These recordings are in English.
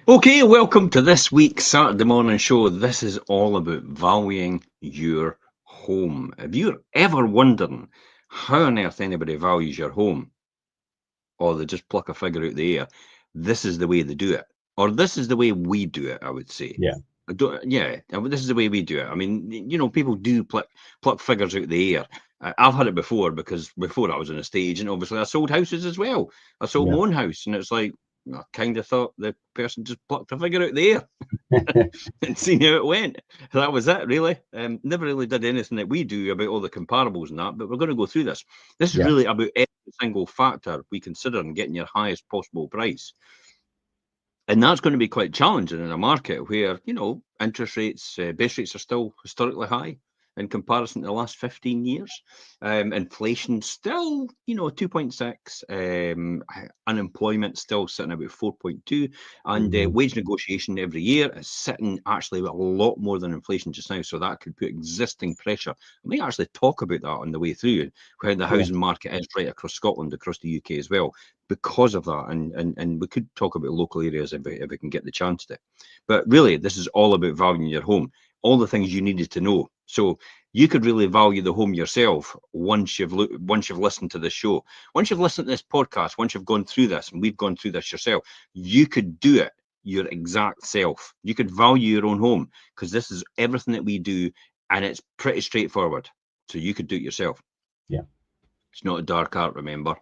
Okay, welcome to this week's Saturday morning show. This is all about valuing your home. If you're ever wondering how on earth anybody values your home, or they just pluck a figure out the air, this is the way they do it. Or this is the way we do it, I would say. Yeah, This is the way we do it. I mean, people do pluck figures out the air. I've had it before because before I was an estate agent, obviously I sold houses as well. I sold yeah, my own house, and it's like I kind of thought the person just plucked a figure out the air and seen how it went. That was it, really. Never really did anything that we do about all the comparables and that, but we're going to go through this. This is yeah, really about every single factor we consider in getting your highest possible price. And that's going to be quite challenging in a market where, interest rates, base rates are still historically high in comparison to the last 15 years. Inflation still, 2.6. Unemployment still sitting about 4.2. And mhm, wage negotiation every year is sitting actually a lot more than inflation just now. So that could put existing pressure. We may actually talk about that on the way through, how the yeah, housing market is right across Scotland, across the UK as well because of that. And we could talk about local areas if we can get the chance to. But really, this is all about valuing your home, all the things you needed to know. So you could really value the home yourself once you've listened to this show, once you've listened to this podcast, once you've gone through this, and we've gone through this yourself. You could do it your exact self. You could value your own home because this is everything that we do, and it's pretty straightforward. So you could do it yourself. yeah, It's not a dark art, remember.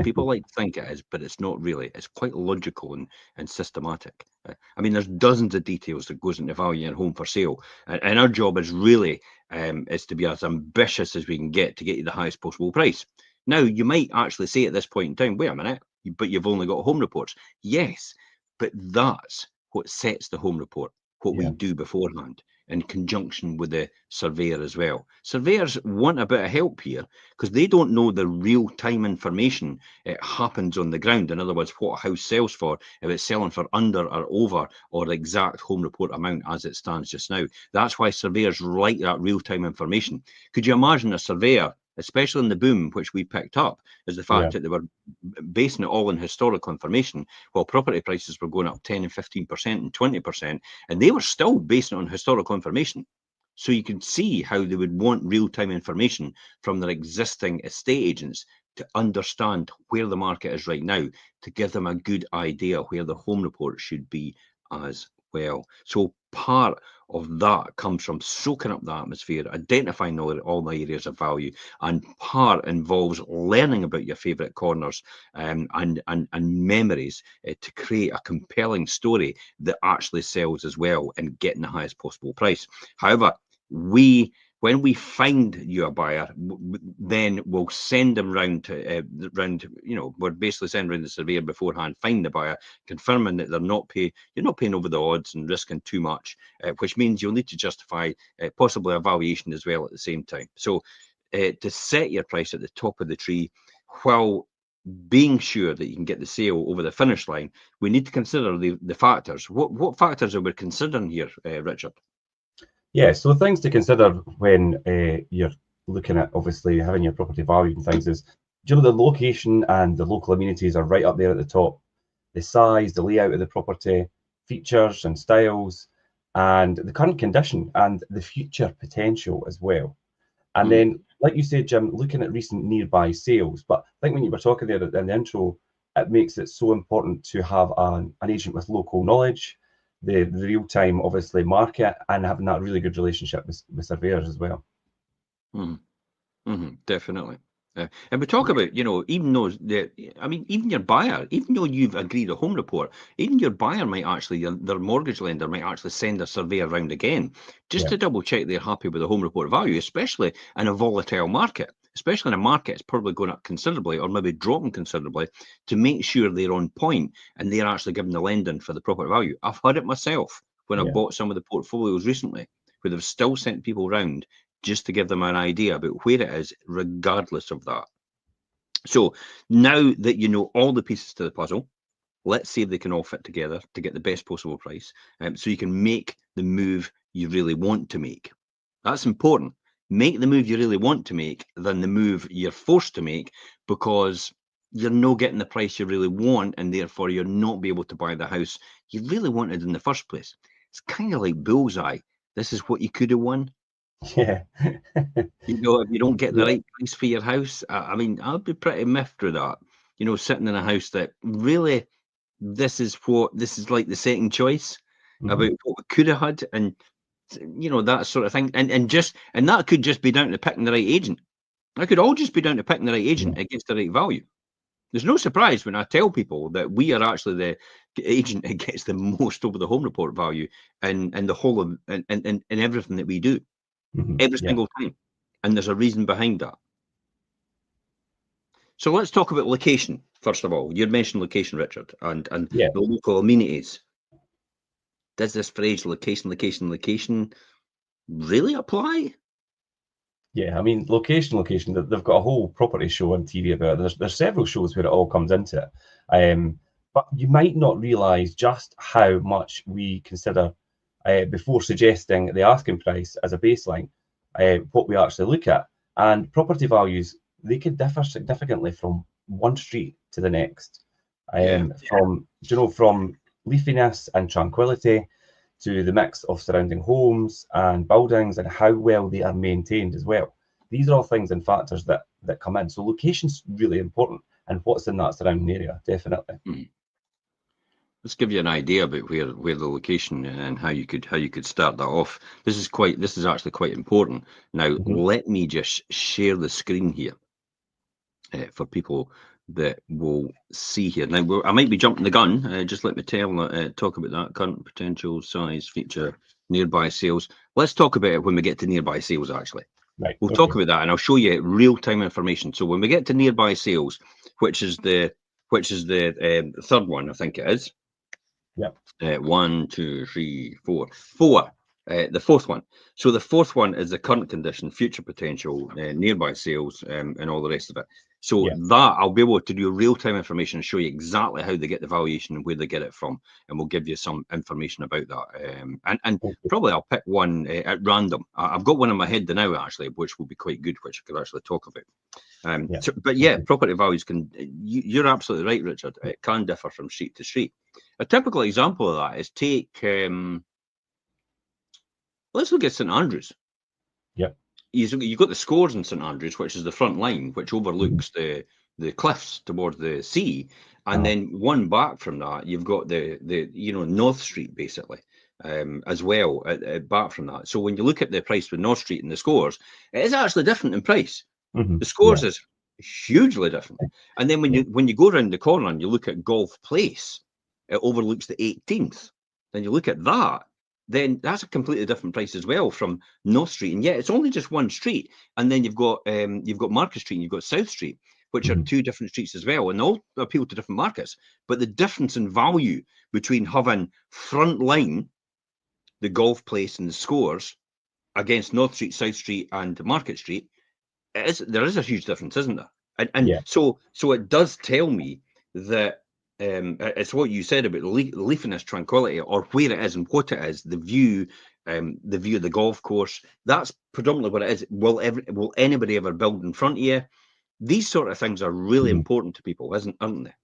People like to think it is, but it's not really. It's quite logical and systematic. I mean, there's dozens of details that goes into valuing a home for sale, and our job is really is to be as ambitious as we can get to get you the highest possible price. Now, you might actually say at this point in time, wait a minute, but you've only got home reports. Yes, but that's what sets the home report, what we yeah, do beforehand in conjunction with the surveyor as well. Surveyors want a bit of help here because they don't know the real time information it happens on the ground. In other words, what a house sells for, if it's selling for under or over, or the exact home report amount as it stands just now. That's why surveyors like that real time information. Could you imagine a surveyor, especially in the boom, which we picked up, is the yeah, fact that they were basing it all on historical information, while property prices were going up 10 and 15% and 20%, and they were still basing it on historical information. So you can see how they would want real-time information from their existing estate agents to understand where the market is right now, to give them a good idea where the home report should be as well. So part of that comes from soaking up the atmosphere, identifying all the areas of value, and part involves learning about your favourite corners and memories to create a compelling story that actually sells as well and getting the highest possible price. However, we when we find you a buyer, then we'll send them round. We're basically sending round the surveyor beforehand, find the buyer, confirming that you're not paying over the odds and risking too much, which means you'll need to justify possibly a valuation as well at the same time. So to set your price at the top of the tree, while being sure that you can get the sale over the finish line, we need to consider the factors. What factors are we considering here, Richard? yeah. So things to consider when you're looking at obviously having your property valued and things is, the location and the local amenities are right up there at the top. The size, the layout of the property, features and styles, and the current condition and the future potential as well. And Mm, then, like you said, Jim, looking at recent nearby sales. But I think when you were talking there in the intro, it makes it so important to have an agent with local knowledge, the real time, obviously, market, and having that really good relationship with surveyors as well. mm. Definitely. And we talk about, even though even your buyer, even though you've agreed a home report, even your buyer might actually, their mortgage lender might actually send a surveyor around again just Yeah, to double check they're happy with the home report value, especially in a volatile market, especially in a market that's probably going up considerably or maybe dropping considerably to make sure they're on point and they're actually giving the lending for the property value. I've had it myself when I yeah, bought some of the portfolios recently, where they've still sent people round just to give them an idea about where it is, regardless of that. So now that you know all the pieces to the puzzle, let's see if they can all fit together to get the best possible price, so you can make the move you really want to make. That's important. Make the move you really want to make than the move you're forced to make because you're not getting the price you really want, and therefore you're not be able to buy the house you really wanted in the first place. It's kind of like bullseye. This is what you could have won. Yeah. If you don't get the Yeah. right price for your house, I mean, I'd be pretty miffed with that. Sitting in a house that really, this is like the second choice about what we could have had, and that sort of thing, and that could just be down to picking the right agent. That could all just be down to picking the right Yeah. agent against the right value. There's no surprise when I tell people that we are actually the agent that gets the most over the home report value and the whole of and everything that we do every Yeah. single time. And there's a reason behind that. So let's talk about location, first of all. You mentioned location, Richard, and Yeah. the local amenities. Does this phrase location really apply? Yeah, I mean, location. They've got a whole property show on TV about it. There's several shows where it all comes into it. But you might not realise just how much we consider before suggesting the asking price as a baseline, what we actually look at. And property values, they could differ significantly from one street to the next. Yeah. From leafiness and tranquility to the mix of surrounding homes and buildings and how well they are maintained as well. These are all things and factors that come in. So location's really important, and what's in that surrounding area, definitely. Let's give you an idea about where the location and how you could start that off. This is actually quite important. Now, let me just share the screen here for people that will see here. Now, I might be jumping the gun. Just let me talk about that current potential size feature nearby sales. Let's talk about it when we get to nearby sales. Actually, Right. we'll Okay. talk about that, and I'll show you real-time information. So when we get to nearby sales, which is the third one, I think it is. Yep. 1, 2, 3, 4. 4. The fourth one. So the fourth one is the current condition, future potential, nearby sales, and all the rest of it. So Yeah. that I'll be able to do real-time information and show you exactly how they get the valuation and where they get it from, and we'll give you some information about that. And Okay. probably I'll pick one at random. I've got one in my head now actually, which will be quite good, which I could actually talk about. Yeah. But yeah, Okay. property values can. You're absolutely right, Richard. It can differ from street to street. A typical example of that is take. Let's look at St Andrews. Yep. You've got the Scores in St Andrews, which is the front line, which overlooks the cliffs towards the sea, and then one back from that, you've got the North Street basically, as well back from that. So when you look at the price with North Street and the Scores, it is actually different in price. The Scores Yeah. is hugely different. And then when you go around the corner and you look at Golf Place, it overlooks the 18th. Then you look at that, then that's a completely different price as well from North Street. And yet it's only just one street. And then you've got Market Street and you've got South Street, which are two different streets as well, and all appeal to different markets. But the difference in value between having front line, the Golf Place and the Scores, against North Street, South Street, and Market Street, there is a huge difference, isn't there? And Yeah. so it does tell me that it's what you said about the leafiness, tranquility, or where it is and what it is, the view of the golf course. That's predominantly what it is. Will anybody ever build in front of you? These sort of things are really important to people, aren't they?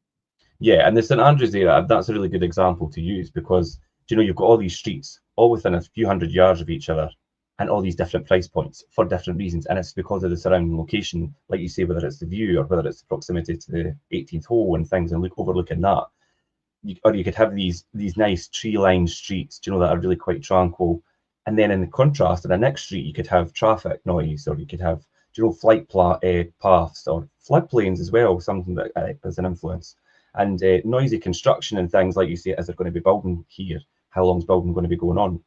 Yeah, and the St Andrews area, that's a really good example to use because you've got all these streets all within a few hundred yards of each other and all these different price points for different reasons. And it's because of the surrounding location, like you say, whether it's the view or whether it's the proximity to the 18th hole and things and overlooking that. Or you could have these nice tree-lined streets, that are really quite tranquil. And then in the contrast, in the next street, you could have traffic noise, or you could have, flight paths or floodplains as well, something that has an influence. And noisy construction and things, like you say, is there going to be building here? How long's building going to be going on?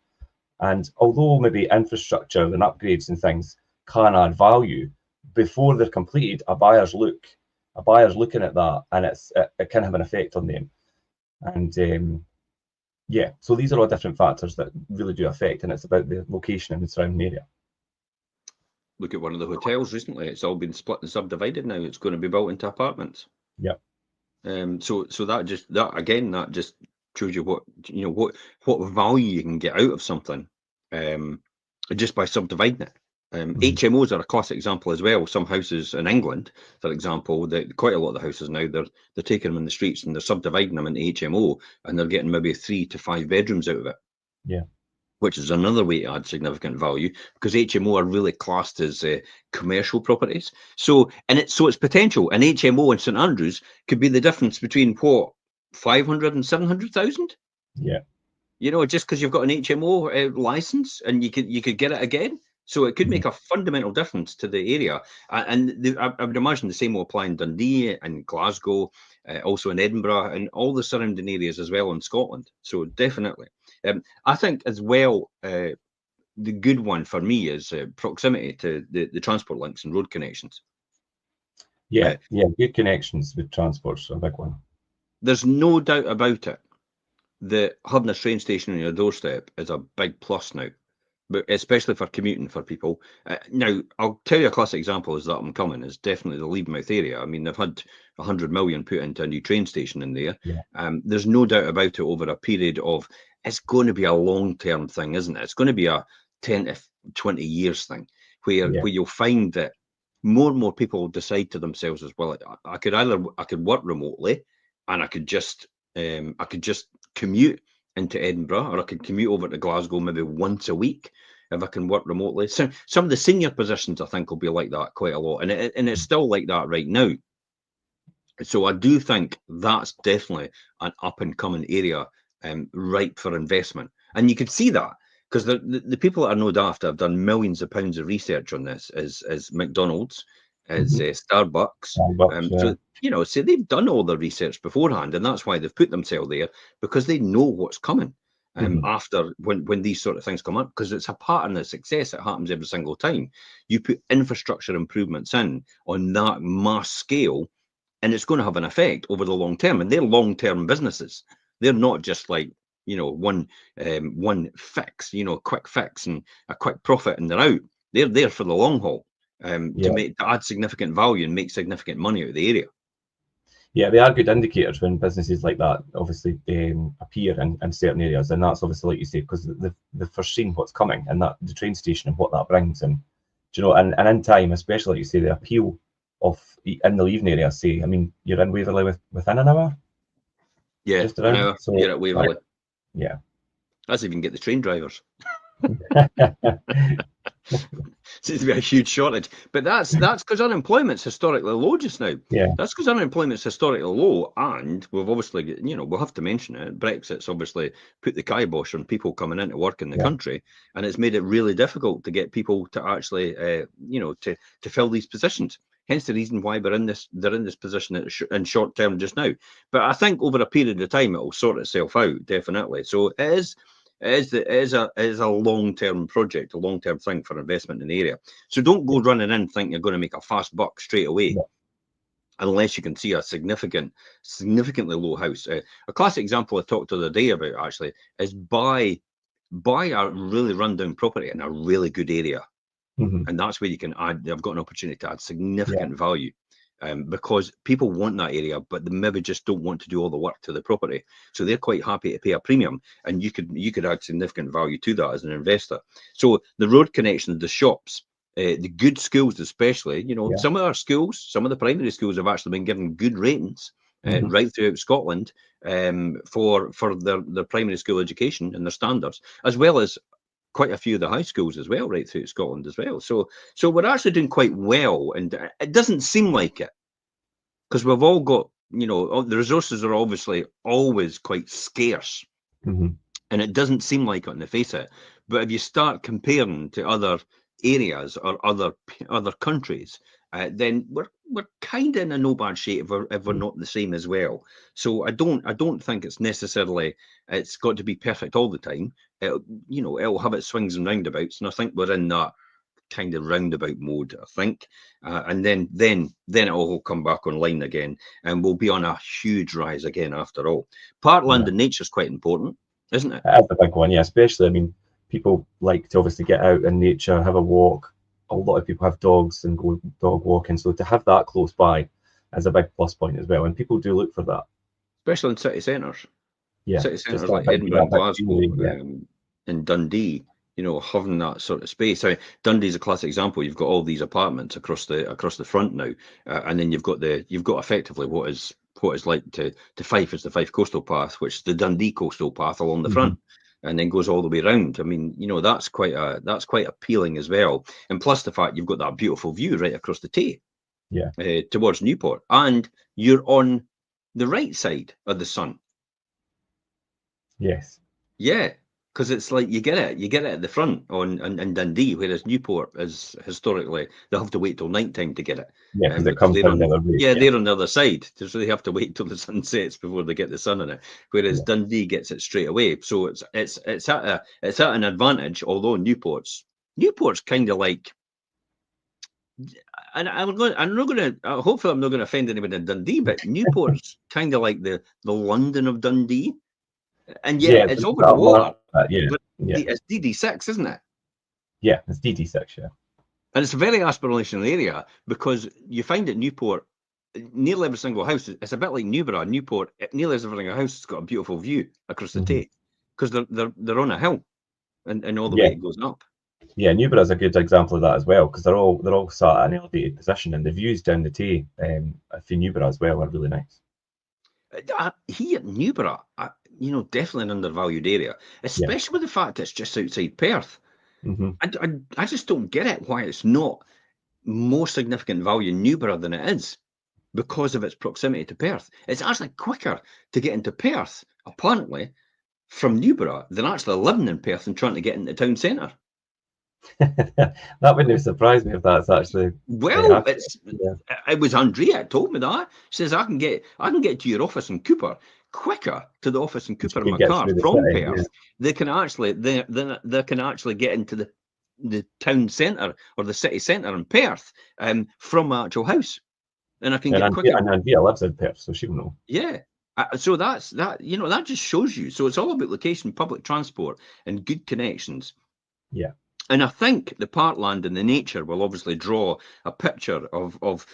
And although maybe infrastructure and upgrades and things can add value, before they're completed, a buyer's looking at that, and it can have an effect on them. And yeah, so these are all different factors that really do affect, and it's about the location and the surrounding area. Look at one of the hotels recently. It's all been split and subdivided now. It's going to be built into apartments. Yeah. So that just shows you what value you can get out of something, just by subdividing it. HMOs are a classic example as well. Some houses in England, for example, that quite a lot of the houses now, they're taking them in the streets and they're subdividing them into HMO, and they're getting maybe 3 to 5 bedrooms out of it. Yeah. Which is another way to add significant value, because HMO are really classed as commercial properties. So it's potential. An HMO in St Andrews could be the difference between what, 500 and 700,000. Yeah. You know, just because you've got an HMO license and you could get it again. So it could make a fundamental difference to the area. I would imagine the same will apply in Dundee and Glasgow, also in Edinburgh and all the surrounding areas as well in Scotland. So definitely. I think as well, the good one for me is proximity to the transport links and road connections. Yeah, good connections with transport's a big one. There's no doubt about it that having a train station on your doorstep is a big plus now, but especially for commuting for people. Now, I'll tell you a classic example is that I'm coming is definitely the Leedmouth area. I mean, they've had 100 million put into a new train station in there. Yeah. There's no doubt about it over a period of, it's going to be a long-term thing, isn't it? It's going to be a 10 to 20 years thing where you'll find that more and more people decide to themselves as well, I could work remotely and I could just commute into Edinburgh, or I could commute over to Glasgow maybe once a week if I can work remotely. So some of the senior positions I think will be like that quite a lot, and it's still like that right now. So I do think that's definitely an up and coming area, ripe for investment, and you can see that because the people that are no daft have done millions of pounds of research on this, as McDonald's, as Starbucks. So you know, so they've done all the research beforehand, and that's why they've put themselves there, because they know what's coming after when these sort of things come up, because it's a pattern of success that happens every single time. You put infrastructure improvements in on that mass scale, and it's going to have an effect over the long term. And they're long-term businesses. They're not just like, you know, one fix, you know, quick fix and a quick profit and they're out. They're there for the long haul, to add significant value and make significant money out of the area. Yeah, they are good indicators when businesses like that obviously appear in certain areas, and that's obviously, like you say, because they've foreseen what's coming, and that the train station and what that brings, and you know, and in time, especially like you say, the appeal of in the leaving area. Say, I mean, you're in Waverley within an hour. Yeah, just around. An hour. So, you're at Waverley. Yeah, that's even get the train drivers. Seems to be a huge shortage, but that's because unemployment's historically low just now. Yeah, that's because unemployment's historically low, and we've obviously, you know, we'll have to mention it. Brexit's obviously put the kibosh on people coming into work in the country, and it's made it really difficult to get people to actually, you know, to fill these positions. Hence the reason why they're in this position in short term just now. But I think over a period of time it will sort itself out, definitely. So it is a long-term project, a long-term thing for investment in the area. So don't go running in thinking you're going to make a fast buck straight away, unless you can see a significantly low house. A classic example I talked the other day about actually is buy a really rundown property in a really good area, and that's where you can add. They've got an opportunity to add significant value. Because people want that area, but they maybe just don't want to do all the work to the property. So they're quite happy to pay a premium, and you could add significant value to that as an investor. So the road connections, the shops, the good schools especially, you know, some of our schools, some of the primary schools have actually been given good ratings right throughout Scotland for their primary school education and their standards, as well as quite a few of the high schools as well, right through Scotland as well. So we're actually doing quite well, and it doesn't seem like it, because we've all got, you know, the resources are obviously always quite scarce, and it doesn't seem like it on the face of it. But if you start comparing to other areas or other countries, then we're kind of in a no bad shape if we're not the same as well. So I don't think it's necessarily it's got to be perfect all the time. You know, it'll have its swings and roundabouts, and I think we're in that kind of roundabout mode, I think, and then it'll all come back online again, and we'll be on a huge rise again after all. Parkland and nature is quite important, isn't it? That's a big one, yeah. Especially, I mean, people like to obviously get out in nature, have a walk. A lot of people have dogs and go dog walking, so to have that close by is a big plus point as well, and people do look for that, especially in city centres. Yeah, city centres like Edinburgh and Glasgow, and Dundee. you know, having that sort of space. I mean, Dundee's a classic example. You've got all these apartments across the front now, and then you've got effectively what is like to Fife is the Fife Coastal Path, which is the Dundee Coastal Path along the front, and then goes all the way around. I mean, you know, that's quite appealing as well. And plus the fact you've got that beautiful view right across the Tay, towards Newport, and you're on the right side of the sun. Yes. Yeah, because it's like you get it at the front in Dundee, whereas Newport is historically they have to wait till night time to get it. Yeah, because it comes down the other way. They're on the other side, so they have to wait till the sun sets before they get the sun in it. Whereas Dundee gets it straight away, so it's at an advantage. Although Newport's kind of like, and hopefully I'm not going to offend anybody in Dundee, but Newport's kind of like the London of Dundee. And yet it's over the water. But it's DD6, isn't it? Yeah, it's DD6, yeah. And it's a very aspirational area because you find at Newport, nearly every single house, it's a bit like Newborough. Newport, nearly every single house has got a beautiful view across the Tay because they're on a hill and all the way it goes up. Yeah, Newborough is a good example of that as well because they're all sat at an elevated position, and the views down the Tay for Newborough as well are really nice. Here at Newborough, you know, definitely an undervalued area, especially with the fact it's just outside Perth. I just don't get it why it's not more significant value in Newborough than it is because of its proximity to Perth. It's actually quicker to get into Perth, apparently, from Newborough than actually living in Perth and trying to get into the town centre. That wouldn't have surprised me if that's actually. Well, it was Andrea told me that. She says I can get to your office in Cooper quicker to the office in Cooper in my car from Perth. They can actually they can actually get into the town centre or the city centre in Perth from my actual house, and I can get quicker. And Andrea lives in Perth, so she'll know. Yeah. So that's that. You know, that just shows you. So it's all about location, public transport, and good connections. Yeah. And I think the parkland and the nature will obviously draw a picture of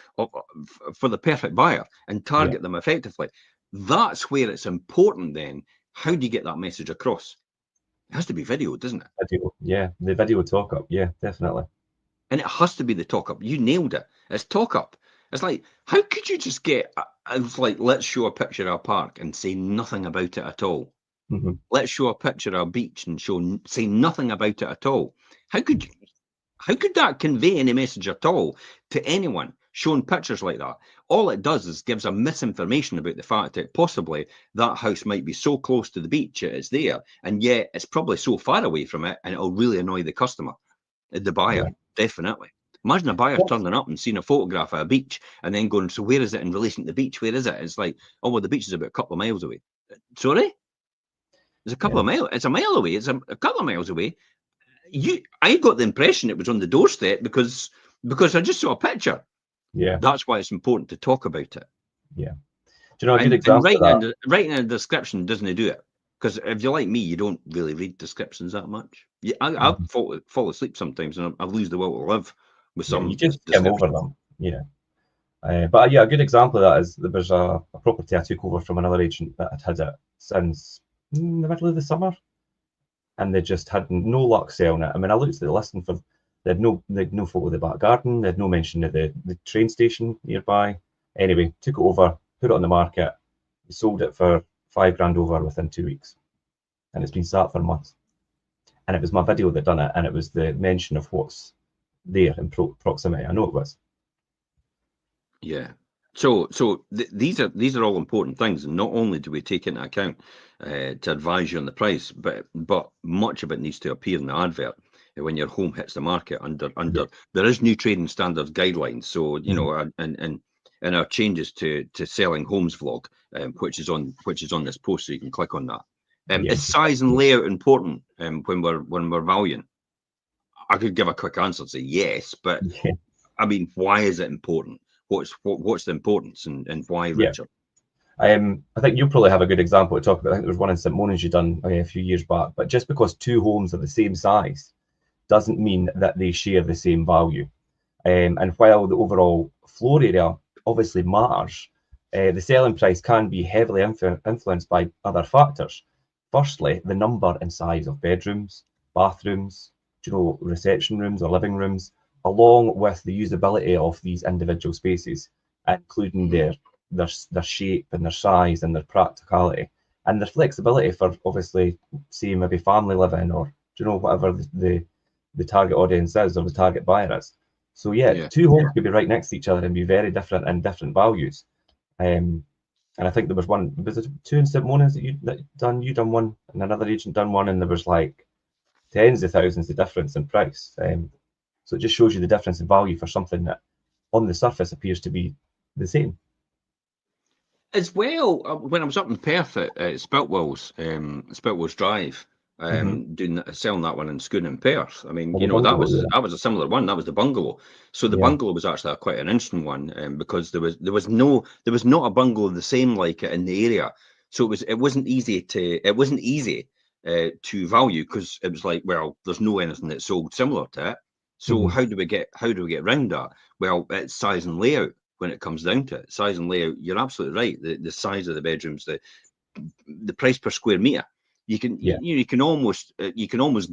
for the perfect buyer and target them effectively. That's where it's important then. How do you get that message across? It has to be video, doesn't it? Video, yeah. The video talk up, yeah, definitely. And it has to be the talk up. You nailed it. It's talk up. It's like, how could you just get, it's like, let's show a picture of a park and say nothing about it at all. Let's show a picture of a beach and say nothing about it at all. How could that convey any message at all to anyone showing pictures like that? All it does is gives a misinformation about the fact that possibly that house might be so close to the beach it's there, and yet it's probably so far away from it, and it'll really annoy the customer, the buyer, definitely. Imagine a buyer turning up and seeing a photograph of a beach and then going, so where is it in relation to the beach? Where is it? It's like, oh, well, the beach is about a couple of miles away. Sorry? It's a couple of miles. It's a mile away. It's a couple of miles away. I got the impression it was on the doorstep because I just saw a picture. Yeah. That's why it's important to talk about it. Yeah. Do you know a good example of that? Writing in a description doesn't do it. Because if you're like me, you don't really read descriptions that much. I fall asleep sometimes and I lose the will to live with some. You just skim over them. Yeah. But yeah, a good example of that is there was a property I took over from another agent that had it since the middle of the summer, and they just had no luck selling it. I mean, I looked at the listing for they had no photo of the back garden, they had no mention of the train station nearby. Anyway, took it over, put it on the market, sold it for $5,000 over within 2 weeks, and it's been sat for months. And it was my video that done it, and it was the mention of what's there in proximity. I know it was. Yeah. So these are all important things, and not only do we take into account to advise you on the price, but much of it needs to appear in the advert when your home hits the market under there is new trading standards guidelines. So you know, and our changes to selling homes vlog, which is on this post, so you can click on that. Is size and layout important when we're valuing? I could give a quick answer to say yes, but I mean, why is it important? What's the importance and why, Richard? I think you probably have a good example to talk about. I think there was one in St. Moniz you done a few years back. But just because two homes are the same size doesn't mean that they share the same value. And while the overall floor area obviously matters, the selling price can be heavily influenced by other factors. Firstly, the number and size of bedrooms, bathrooms, reception rooms or living rooms, along with the usability of these individual spaces, including their shape and their size and their practicality and their flexibility for, obviously, say maybe family living, or whatever the target audience is, or the target buyer is. So yeah, two homes could be right next to each other and be very different and different values. And I think there was it two in St. Moniz that you done one, and another agent done one, and there was like tens of thousands of difference in price. So it just shows you the difference in value for something that on the surface appears to be the same. As well, when I was up in Perth at Spiltwells Drive, selling that one in Schoon in Perth. I mean, that was a similar one. That was the bungalow. So the bungalow was actually quite an interesting one, because there was not a bungalow the same like it in the area. So it wasn't easy to value, because it was like, well, there's no anything that's sold similar to it. So how do we get around that? Well, it's size and layout. When it comes down to it, size and layout, you're absolutely right. The size of the bedrooms, the price per square meter, you can almost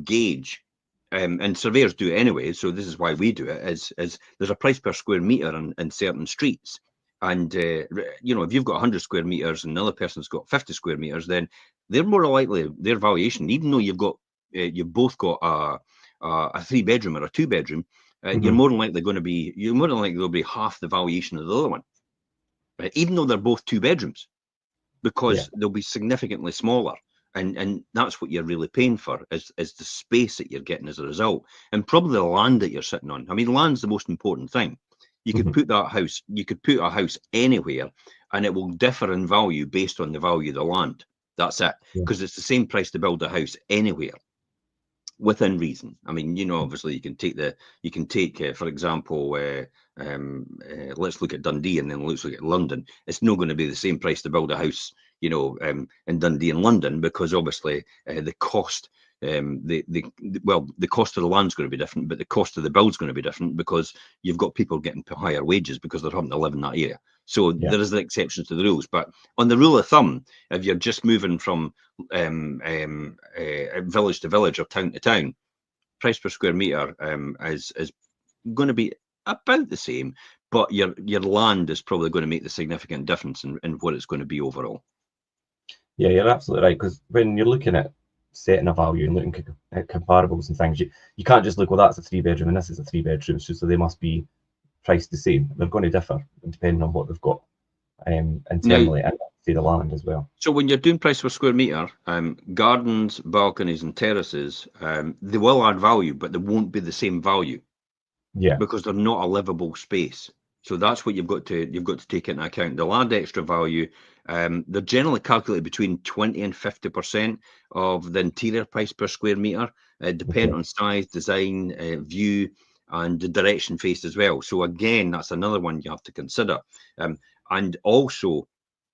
gauge, and surveyors do it anyway. So this is why we do it. Is there's a price per square meter in certain streets, and if you've got 100 square meters and another person's got 50 square meters, then they're more likely, their valuation, even though you've both got a 3-bedroom or a 2-bedroom. You're more than likely there'll be half the valuation of the other one, right? Even though they're both 2 bedrooms, because they'll be significantly smaller, and that's what you're really paying for, is the space that you're getting as a result, and probably the land that you're sitting on. I mean, land's the most important thing. You could put a house anywhere, and it will differ in value based on the value of the land. That's it, because it's the same price to build a house anywhere, within reason. I mean, obviously you can take, for example, let's look at Dundee, and then let's look at London. It's not going to be the same price to build a house, in Dundee and London, because obviously the cost, the cost of the land's going to be different, but the cost of the build's going to be different, because you've got people getting higher wages because they're having to live in that area. So there is the exceptions to the rules, but on the rule of thumb, if you're just moving from village to village or town to town, price per square meter is going to be about the same, but your land is probably going to make the significant difference in what it's going to be overall. Yeah, you're absolutely right, because when you're looking at setting a value and looking at comparables and things, you can't just look, well, that's a 3-bedroom and this is a 3-bedroom, so they must be priced the same. They're going to differ depending on what they've got internally, and say the land as well. So when you're doing price per square meter, gardens, balconies, and terraces, they will add value, but they won't be the same value. Yeah, because they're not a livable space. So that's what you've got to take into account. They'll add extra value. They're generally calculated between 20 and 50% of the interior price per square meter, depending on size, design, view, and the direction faced as well. So again, that's another one you have to consider. And also,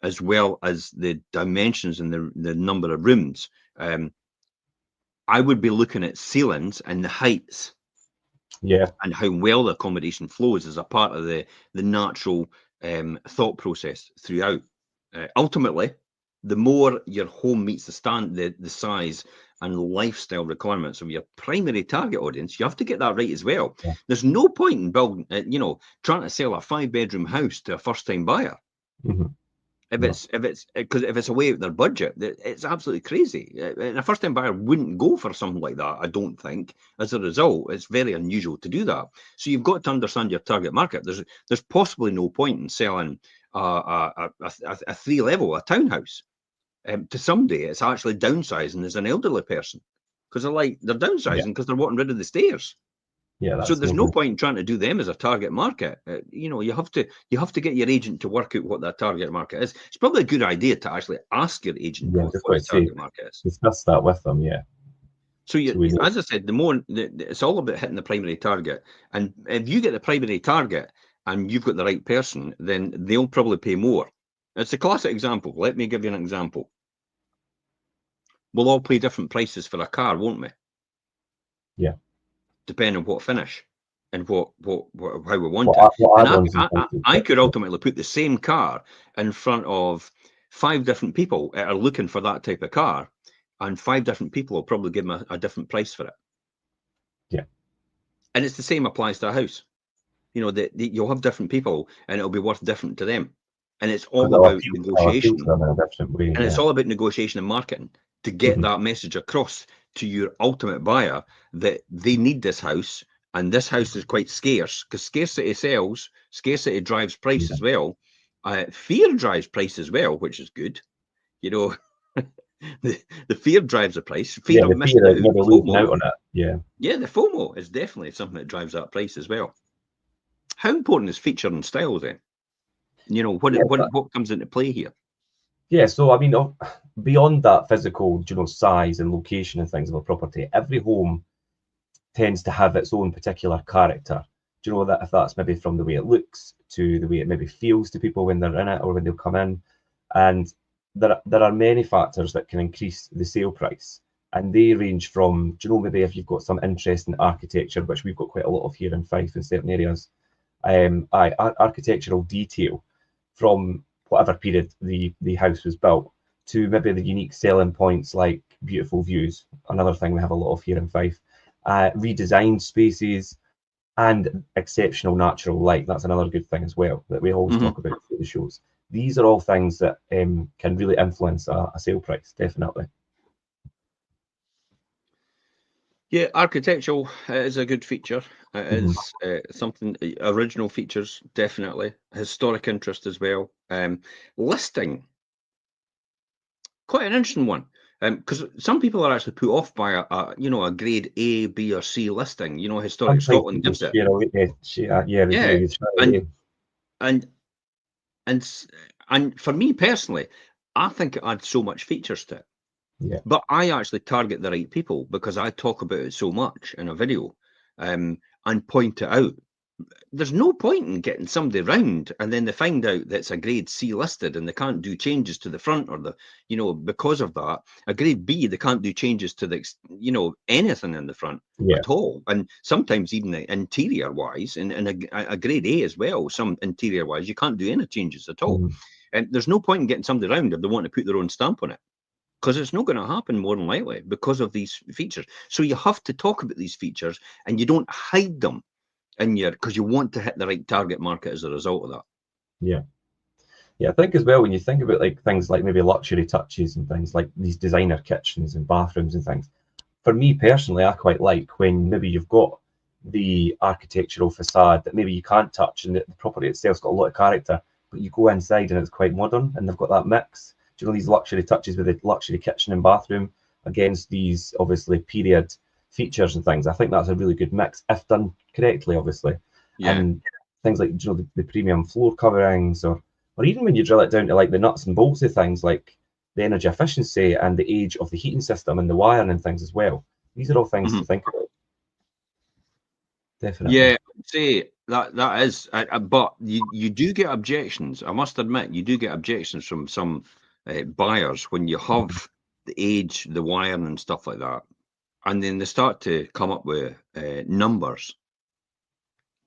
as well as the dimensions and the number of rooms, I would be looking at ceilings and the heights. And how well the accommodation flows as a part of the natural thought process throughout. Ultimately, the more your home meets the size and lifestyle requirements of your primary target audience, you have to get that right as well. There's no point in building, trying to sell a 5-bedroom house to a first-time buyer. If it's away with their budget, it's absolutely crazy. And a first-time buyer wouldn't go for something like that, I don't think. As a result, it's very unusual to do that. So you've got to understand your target market. There's possibly no point in selling a 3-level, a townhouse, to somebody. It's actually downsizing as an elderly person, because they're downsizing because they're wanting rid of the stairs. So there's no point in trying to do them as a target market. You have to get your agent to work out what that target market is. It's probably a good idea to actually ask your agent what the target market is. Discuss that with them, So as I said, it's all about hitting the primary target. And if you get the primary target and you've got the right person, then they'll probably pay more. It's a classic example. Let me give you an example. We'll all pay different prices for a car, won't we? Yeah. Depending on what finish and how we want it. I could ultimately put the same car in front of 5 different people that are looking for that type of car, and 5 different people will probably give me a different price for it. Yeah. And it's the same applies to a house. You know, that you'll have different people and it'll be worth different to them. And it's Because all about I'll appeal to negotiation. them in a different way. And it's Yeah. all about negotiation and marketing to get Mhm. that message across to your ultimate buyer that they need this house and this house is quite scarce, because scarcity sells, scarcity drives price Yeah. as well. Fear drives price as well, which is good. You know, the fear drives the price. Yeah, Fear of the missing fear of out, maybe losing FOMO. out on it. Yeah. Yeah, the FOMO is definitely something that drives that price as well. How important is feature and style then? You know, Yeah. what comes into play here? Yeah, so I mean, beyond that physical, size and location and things of a property, every home tends to have its own particular character. Do you know that if that's maybe from the way it looks to the way it maybe feels to people when they're in it or when they'll come in, and there are many factors that can increase the sale price, and they range from, maybe if you've got some interest in architecture, which we've got quite a lot of here in Fife in certain areas, architectural detail from whatever period the house was built, to maybe the unique selling points like beautiful views, another thing we have a lot of here in Fife, redesigned spaces, and exceptional natural light. That's another good thing as well that we always Mm-hmm. talk about at the shows. These are all things that can really influence a sale price, definitely. Yeah, architectural is a good feature. It Mhm. is something, original features, definitely. Historic interest as well. Listing, quite an interesting one. Because some people are actually put off by a grade A, B, or C listing. You know, Historic Sometimes Scotland people gives it. share away, yeah, they Yeah, do. They share and away. and and s- and for me personally, I think it adds so much features to it. Yeah, But I actually target the right people because I talk about it so much in a video, and point it out. There's no point in getting somebody round and then they find out that it's a grade C listed and they can't do changes to the front or because of that. A grade B, they can't do changes to anything in the front yeah. at all. And sometimes even interior wise, and a grade A as well, some interior wise, you can't do any changes at all. Mhm. And there's no point in getting somebody round if they want to put their own stamp on it, because it's not going to happen more than likely because of these features. So you have to talk about these features and you don't hide them because you want to hit the right target market as a result of that. Yeah. Yeah, I think as well when you think about like things like maybe luxury touches and things like these designer kitchens and bathrooms and things. For me personally, I quite like when maybe you've got the architectural facade that maybe you can't touch and the property itself's got a lot of character, but you go inside and it's quite modern and they've got that mix. Do you know these luxury touches with the luxury kitchen and bathroom against these obviously period features and things? I think that's a really good mix if done correctly, obviously. Yeah. And things like the premium floor coverings or even when you drill it down to like the nuts and bolts of things like the energy efficiency and the age of the heating system and the wiring and things as well. These are all things to Mhm. think about. Definitely. Yeah, say that is, but you do get objections. I must admit, you do get objections from some buyers when you have the age, the wiring, and stuff like that, and then they start to come up with numbers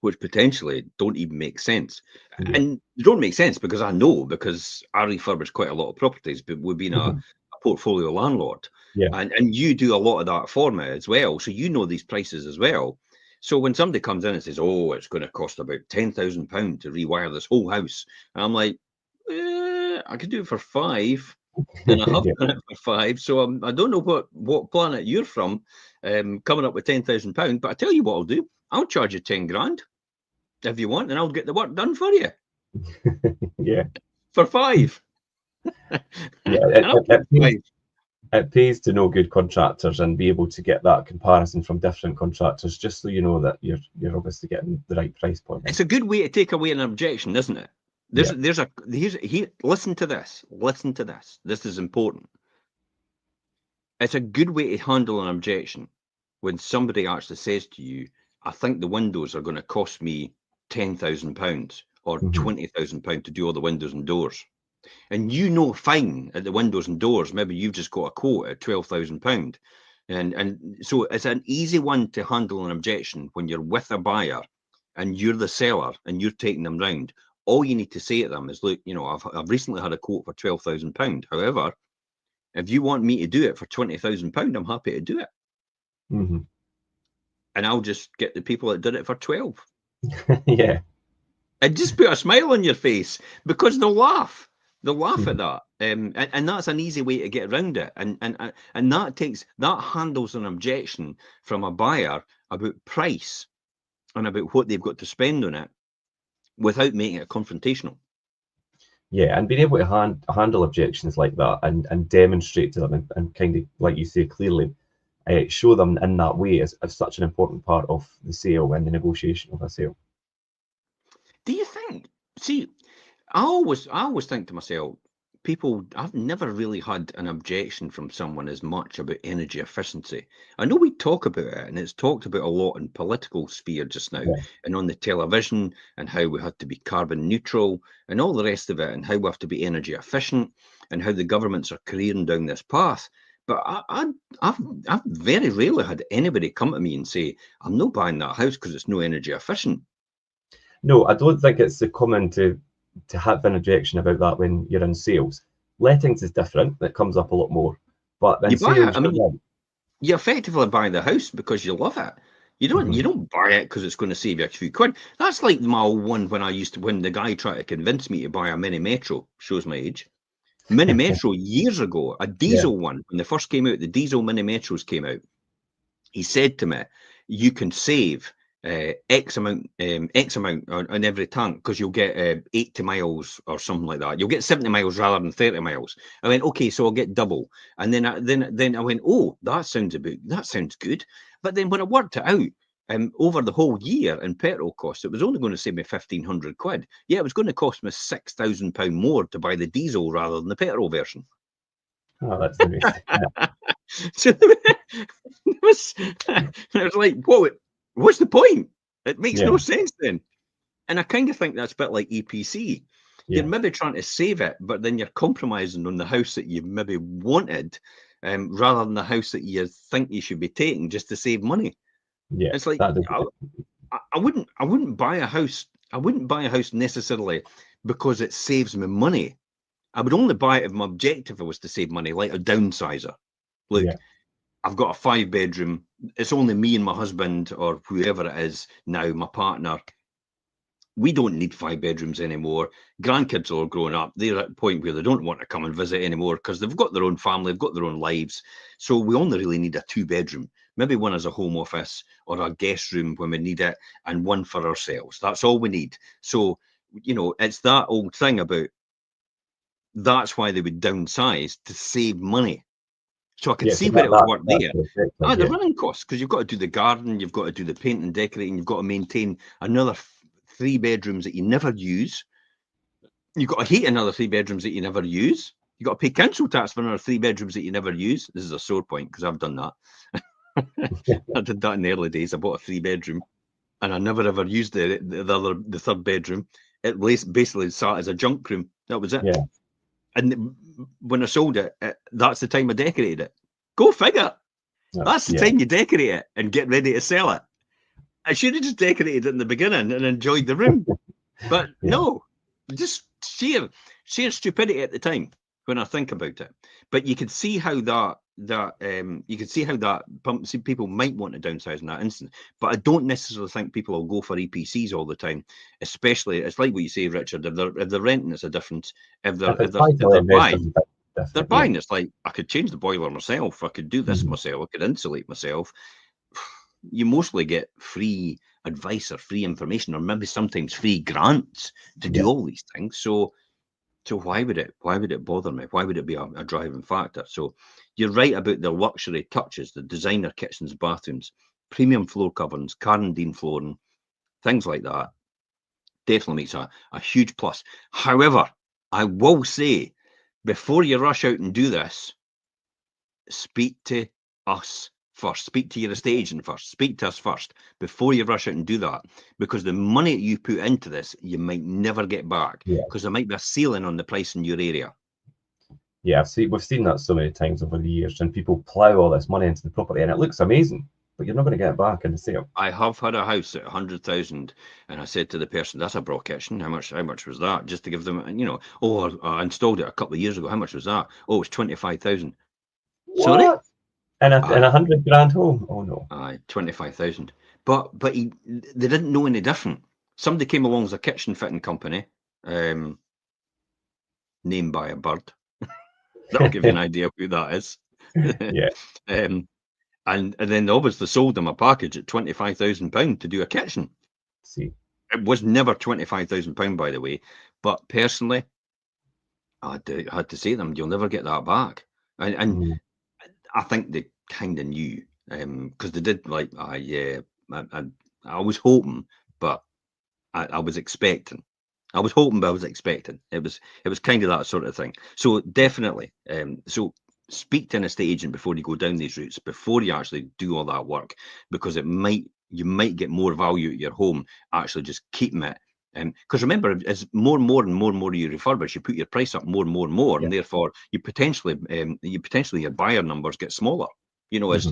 which potentially don't even make sense. Yeah. And they don't make sense because I know, because I refurbish quite a lot of properties, but we've been a portfolio landlord. Yeah. And you do a lot of that for me as well. So you know these prices as well. So when somebody comes in and says, "Oh, it's going to cost about £10,000 to rewire this whole house," I'm like, I could do it for 5, and I have Yeah. done it for 5. So I don't know what planet you're from, coming up with £10,000. But I tell you what I'll do. I'll charge you 10 grand if you want, and I'll get the work done for you Yeah. for 5. Yeah. And I'll charge 5. It pays to know good contractors and be able to get that comparison from different contractors, just so you know that you're obviously getting the right price point. It's a good way to take away an objection, isn't it? Yeah. Listen to this. Listen to this. This is important. It's a good way to handle an objection when somebody actually says to you, "I think the windows are going to cost me £10,000 or Hmm. £20,000 to do all the windows and doors." And you know fine at the windows and doors, maybe you've just got a quote at £12,000. And so it's an easy one to handle an objection when you're with a buyer and you're the seller and you're taking them round. All you need to say to them is, "Look, I've recently had a quote for £12,000. However, if you want me to do it for £20,000, I'm happy to do it." Hmm. and I'll just get the people that did it for 12. Yeah. And just put a smile on your face because they'll laugh. They'll laugh at Mhm. that, and that's an easy way to get around it. And that handles an objection from a buyer about price and about what they've got to spend on it without making it confrontational. Yeah, and being able to handle objections like that and demonstrate to them and kind of, like you say, clearly show them in that way is such an important part of the sale and the negotiation of a sale. Do you think? See, I always think to myself, I've never really had an objection from someone as much about energy efficiency. I know we talk about it, and it's talked about a lot in political sphere just now, Yeah. and on the television, and how we have to be carbon neutral, and all the rest of it, and how we have to be energy efficient, and how the governments are careering down this path. But I've very rarely had anybody come to me and say, "I'm not buying that house because it's no energy efficient." No, I don't think it's common to have an objection about that when you're in sales. Lettings is different; that comes up a lot more. But in You buy it. sales, I you're mean, right. you effectively buy the house because you love it. You Mhm. don't buy it because it's going to save you a few quid. That's like my old one when the guy tried to convince me to buy a mini metro. Shows my age. Mini metro years ago, a Yeah, diesel one when they first came out. The diesel mini metros came out. He said to me, "You can save X amount on every tank because you'll get 80 miles or something like that. You'll get 70 miles rather than 30 miles." I went, "Okay, so I'll get double." And then I went, "Oh, that sounds good." But then when I worked it out, over the whole year in petrol costs, it was only going to save me 1,500 quid. Yeah, it was going to cost me £6,000 more to buy the diesel rather than the petrol version. oh, that's interesting. Yeah, So it was, I was like, what's the point? It makes yeah, no sense then. And I kind of think that's a bit like EPC. You're yeah, maybe trying to save it, but then you're compromising on the house that you've maybe wanted, rather than the house that you think you should be taking just to save money. yeah. It's like That does. I wouldn't buy a house. I wouldn't buy a house necessarily because it saves me money. I would only buy it if my objective was to save money, like a downsizer. Look, Yeah, I've got a 5 bedroom. It's only me and my husband or whoever it is now, my partner. We don't need 5 bedrooms anymore. Grandkids are all grown up. They're at a point where they don't want to come and visit anymore because they've got their own family, they've got their own lives. So we only really need a 2 bedroom, maybe one as a home office or a guest room when we need it, and one for ourselves. That's all we need. So, it's that old thing about that's why they would downsize to save money. So I could yeah. So see where it would work that's there. the objective. The Yeah, running costs, because you've got to do the garden, you've got to do the paint and decorating, you've got to maintain another 3 bedrooms that you never use. You've got to heat another 3 bedrooms that you never use. You've got to pay council tax for another 3 bedrooms that you never use. This is a sore point because I've done that. I did that in the early days. I bought a 3 bedroom and I never ever used the third bedroom. It basically sat as a junk room. That was it. yeah, And when I sold it, that's the time I decorated it. Go figure. That's the yeah, time you decorate it and get ready to sell it. I should have just decorated it in the beginning and enjoyed the room. But yeah. no, just sheer stupidity at the time when I think about it. But you could see how people might want to downsize in that instance. But I don't necessarily think people will go for EPCs all the time. Especially, it's like what you say, Richard. If they're renting, it's a difference. If they're If if it's they're buy if to they're investors, buying, it's they're different. Yeah. buying. It's like I could change the boiler myself. I could do this Mhm. myself. I could insulate myself. You mostly get free advice or free information, or maybe sometimes free grants to do Yeah, all these things. So why would it bother me? Why would it be a driving factor? So you're right about the luxury touches, the designer kitchens, bathrooms, premium floor coverings, Carnadine flooring, things like that. Definitely makes a huge plus. However, I will say, before you rush out and do this, speak to us first. Speak to your estate agent first. Speak to us first before you rush out and do that. Because the money you put into this, you might never get back yeah, because there might be a ceiling on the price in your area. yeah. We've seen that so many times over the years, and people plow all this money into the property, and it looks amazing, but you're not going to get it back in the sale. I have had a house at 100,000, and I said to the person, "That's a Brock kitchen. How much was that?" Just to give them, I installed it a couple of years ago. How much was that? Oh, it's 25,000. Sorry, What? And a £100,000 home. Oh no. Aye, 25,000. But they didn't know any different. Somebody came along as a kitchen fitting company, named by a bird. That'll give you an idea of who that is. Yeah. And then they obviously sold them a package at £25,000 to do a kitchen. See. It was never £25,000, by the way. But personally, I had to say to them, you'll never get that back. And I think they kind of knew, because they did like, yeah, I was hoping, but I was expecting. I was hoping, but I was expecting. It was kind of that sort of thing. So definitely, so speak to an estate agent before you go down these routes, before you actually do all that work, because you might get more value at your home actually just keeping it. Because remember, as more and more you refurbish, you put your price up more and more, and therefore you potentially your buyer numbers get smaller. You know, as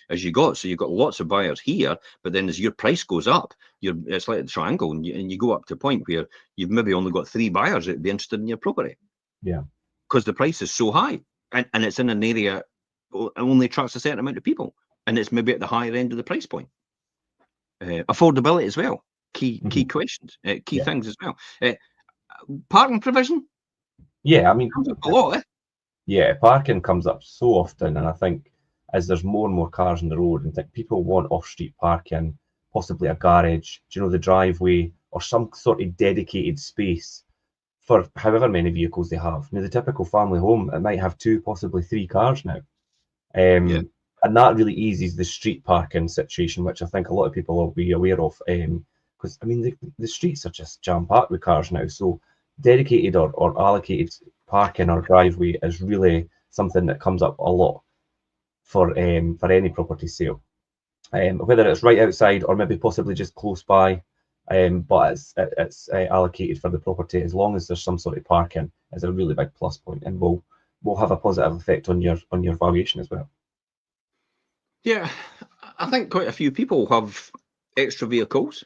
you got, so you've got lots of buyers here, but then as your price goes up, it's like a triangle, and you go up to a point where you've maybe only got 3 buyers that'd be interested in your property. Yeah, because the price is so high, and it's in an area only attracts a certain amount of people, and it's maybe at the higher end of the price point. Affordability as well, key questions, key things as well. Parking provision. Yeah, I mean, comes up a lot. Yeah, parking comes up so often, and I think as there's more and more cars on the road, and think people want off-street parking, possibly a garage, the driveway, or some sort of dedicated space for however many vehicles they have. Now, the typical family home, it might have 2, possibly 3 cars now. And that really eases the street parking situation, which I think a lot of people will be aware of. Because, I mean, the streets are just jam-packed with cars now. So dedicated or allocated parking or driveway is really something that comes up a lot for any property sale. Whether it's right outside or maybe possibly just close by, but it's allocated for the property, as long as there's some sort of parking, is a really big plus point, and will have a positive effect on your valuation as well. Yeah, I think quite a few people have extra vehicles,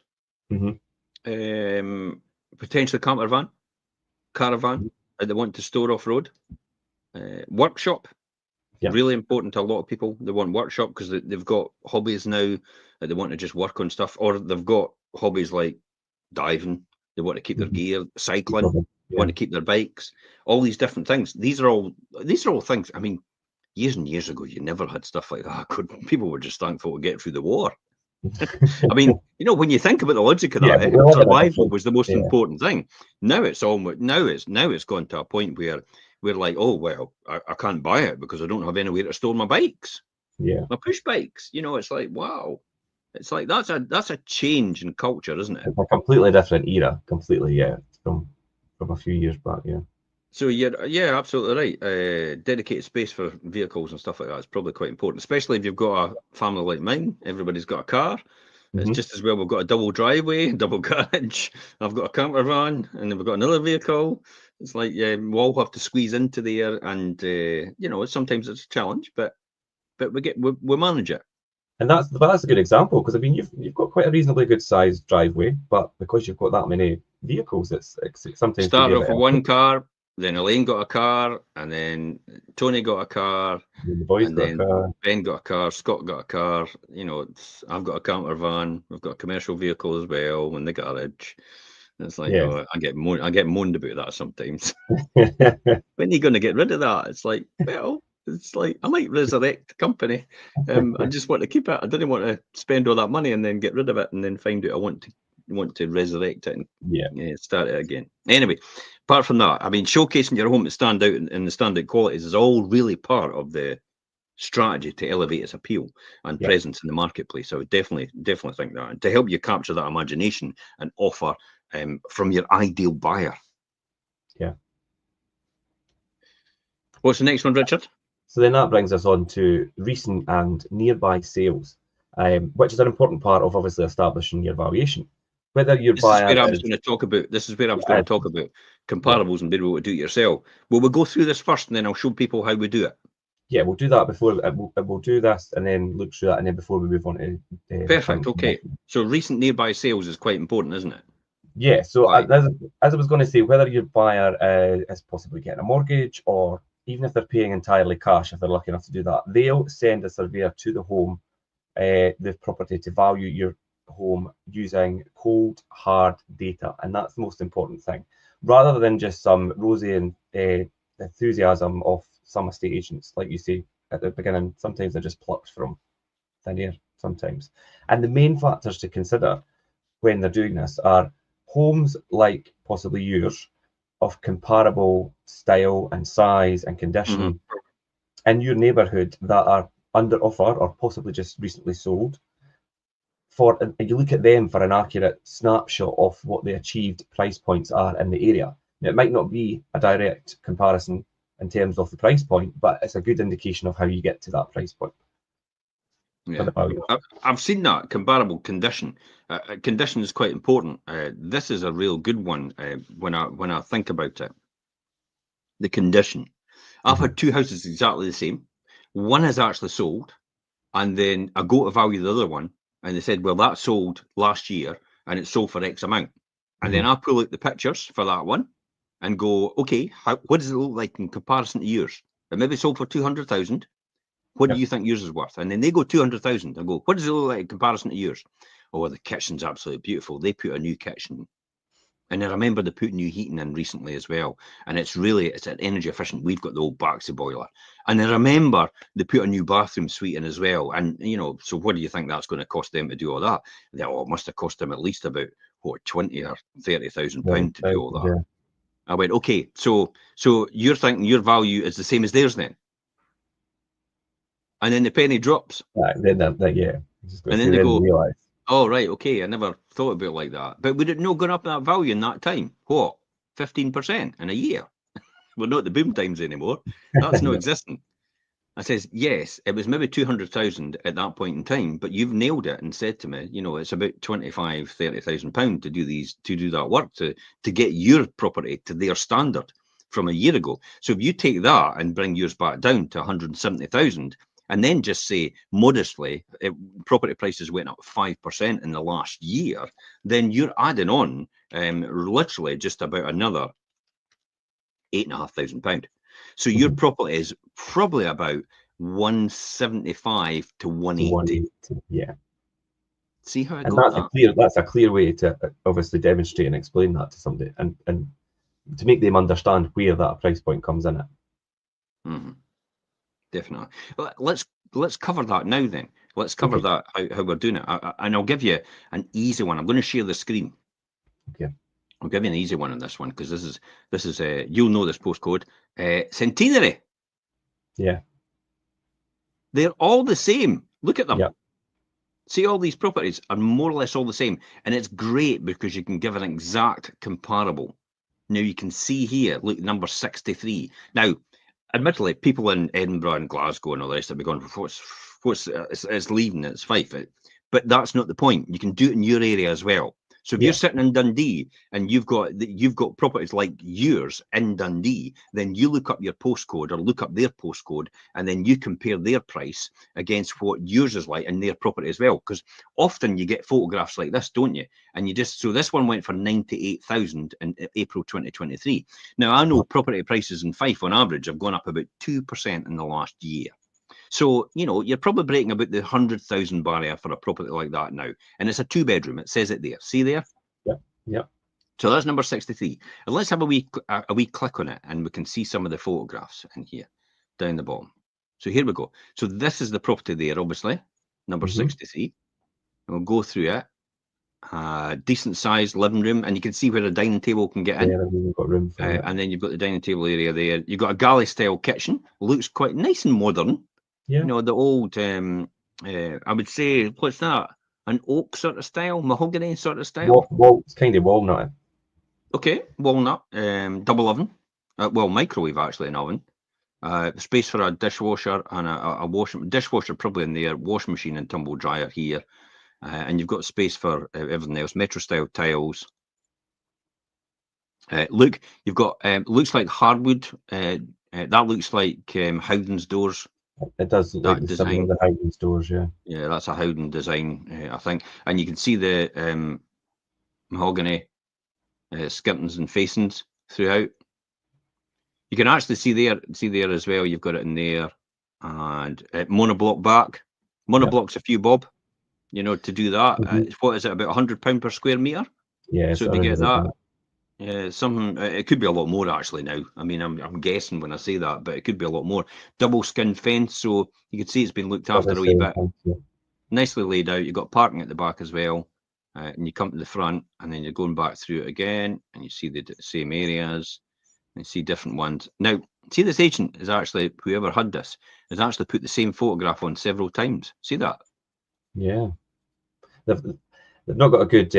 potentially caravan that they want to store off road. Workshop, really important to a lot of people. They want workshop because they've got hobbies now that they want to just work on stuff, or they've got hobbies like diving. They want to keep their gear, cycling, want to keep their bikes, all these different things. These are all things. I mean, years and years ago, you never had stuff like that. People were just thankful to get through the war. I mean, when you think about the logic of that, survival was the most important thing. Now it's gone to a point where we're like, oh well, I can't buy it because I don't have anywhere to store my bikes. My push bikes. It's like, wow. It's like that's a change in culture, isn't it? It's a completely different era. Completely, from a few years back, So you're absolutely right. Dedicated space for vehicles and stuff like that is probably quite important, especially if you've got a family like mine. Everybody's got a car. It's just as well we've got a double driveway, double garage. I've got a camper van, and then we've got another vehicle. It's like we all have to squeeze into there, and sometimes it's a challenge, but we manage it. And that's a good example, because I mean you've got quite a reasonably good sized driveway, but because you've got that many vehicles, it's sometimes started off with one car. Then Elaine got a car, and then Tony got a car, the boys got a car. Ben got a car, Scott got a car. I've got a camper van. We've got a commercial vehicle as well in the garage. It's like, I get moaned about that sometimes. When are you going to get rid of that? It's like, well, it's like I might resurrect the company. I just want to keep it. I didn't want to spend all that money and then get rid of it and then find out I want to resurrect it and start it again. Anyway, apart from that, I mean, showcasing your home to stand out in the standout qualities is all really part of the strategy to elevate its appeal and presence in the marketplace. I would definitely think that, and to help you capture that imagination and offer from your ideal buyer. Yeah. What's the next one, Richard? So then that brings us on to recent and nearby sales, which is an important part of obviously establishing your valuation. Whether your buyer This is where I was going to talk about comparables and being able to do it yourself. Will we go through this first, and then I'll show people how we do it? Yeah, we'll do that before. We'll do this and then look through that, and then before we move on to. Perfect. Okay. So recent nearby sales is quite important, isn't it? Yeah. So as I was going to say, whether your buyer is possibly getting a mortgage or even if they're paying entirely cash, if they're lucky enough to do that, they'll send a surveyor to the home, the property, to value your home using cold, hard data. And that's the most important thing. Rather than just some rosy and enthusiasm of some estate agents, like you say at the beginning, sometimes they're just plucked from thin air sometimes. And the main factors to consider when they're doing this are homes like possibly yours, of comparable style and size and condition in your neighbourhood that are under offer or possibly just recently sold. And you look at them for an accurate snapshot of what the achieved price points are in the area. Now, it might not be a direct comparison in terms of the price point, but it's a good indication of how you get to that price point. Yeah, I've seen that comparable condition. Condition is quite important. This is a real good one when I think about it. The condition. I've had two houses exactly the same. One is actually sold, and then I go to value the other one, and they said, well, that sold last year, and it sold for X amount. And then I pull out the pictures for that one, and go, okay, what does it look like in comparison to yours? It maybe sold for 200,000. What do you think yours is worth? And then they go 200,000. I go, what does it look like in comparison to yours? Oh, the kitchen's absolutely beautiful. They put a new kitchen. And I remember they put new heating in recently as well. And it's an energy efficient. We've got the old Baxi boiler. And I remember they put a new bathroom suite in as well. And, so what do you think that's going to cost them to do all that? It must have cost them at least about, 20 or 30,000 pounds to do all that. Yeah. I went, okay, so you're thinking your value is the same as theirs then? And then the penny drops. And then they go, realize. Oh, right, okay, I never thought about it like that. But would it not gone up that value in that time? What, 15% in a year? We're not the boom times anymore. That's not existing. I says, yes, it was maybe 200,000 at that point in time, but you've nailed it and said to me, it's about 25,000, 30,000 pounds to do that work, to get your property to their standard from a year ago. So if you take that and bring yours back down to 170,000, and then just say modestly, property prices went up 5% in the last year, then you're adding on literally just about another £8,500. So your property is probably about 175 to 180. Yeah. See how I and got that? That's a clear way to obviously demonstrate and explain that to somebody, and to make them understand where that price point comes in it. Definitely. Well, let's cover that now then. Let's cover that, how we're doing it. And I'll give you an easy one. I'm going to share the screen. Okay. I'll give you an easy one on this one, because this is you'll know this postcode. Centenary. Yeah. They're all the same. Look at them. Yeah. See, all these properties are more or less all the same. And it's great because you can give an exact comparable. Now you can see here, look, number 63. Now, admittedly, people in Edinburgh and Glasgow and all the rest will be going, it's leaving, it's Fife. But that's not the point. You can do it in your area as well. So if you're sitting in Dundee and you've got properties like yours in Dundee, then you look up your postcode or look up their postcode, and then you compare their price against what yours is like in their property as well. Because often you get photographs like this, don't you? And so this one went for 98,000 in April 2023. Now I know property prices in Fife on average have gone up about 2% in the last year. So, you're probably breaking about the 100,000 barrier for a property like that now. And it's a 2-bedroom. It says it there. See there? Yeah. So that's number 63. And let's have a wee click on it, and we can see some of the photographs in here, down the bottom. So here we go. So this is the property there, obviously, number 63. And we'll go through it. Decent sized living room, and you can see where a dining table can get in. Yeah, we've got room for it. And then you've got the dining table area there. You've got a galley style kitchen. Looks quite nice and modern. Yeah. The old, I would say, what's that? An oak sort of style, mahogany sort of style? It's kind of walnut. Okay, walnut, double oven. Microwave actually, an oven. Space for a dishwasher and a dishwasher probably in there, washing machine and tumble dryer here. And you've got space for everything else, metro style tiles. Look, you've got, looks like hardwood. That looks like Howden's doors. It does look like the design of the Howden's doors, yeah. Yeah, that's a Howden design, I think. And you can see the mahogany skirtings and facings throughout. You You can actually see there as well. You've got it in there, and monoblock back. Monoblock's a few bob. You know, to do that, what is it, about £100 per square meter? Yes, So to get that, something, it could be a lot more actually now. I mean, I'm guessing when I say that, but it could be a lot more. Double skin fence, so you can see it's been looked after a wee bit. Nicely laid out. You've got parking at the back as well, and you come to the front, and then you're going back through it again, and you see the same areas, and you see different ones. Now, see, this agent is actually, whoever had this, has actually put the same photograph on several times. See that? Yeah. They've not got a good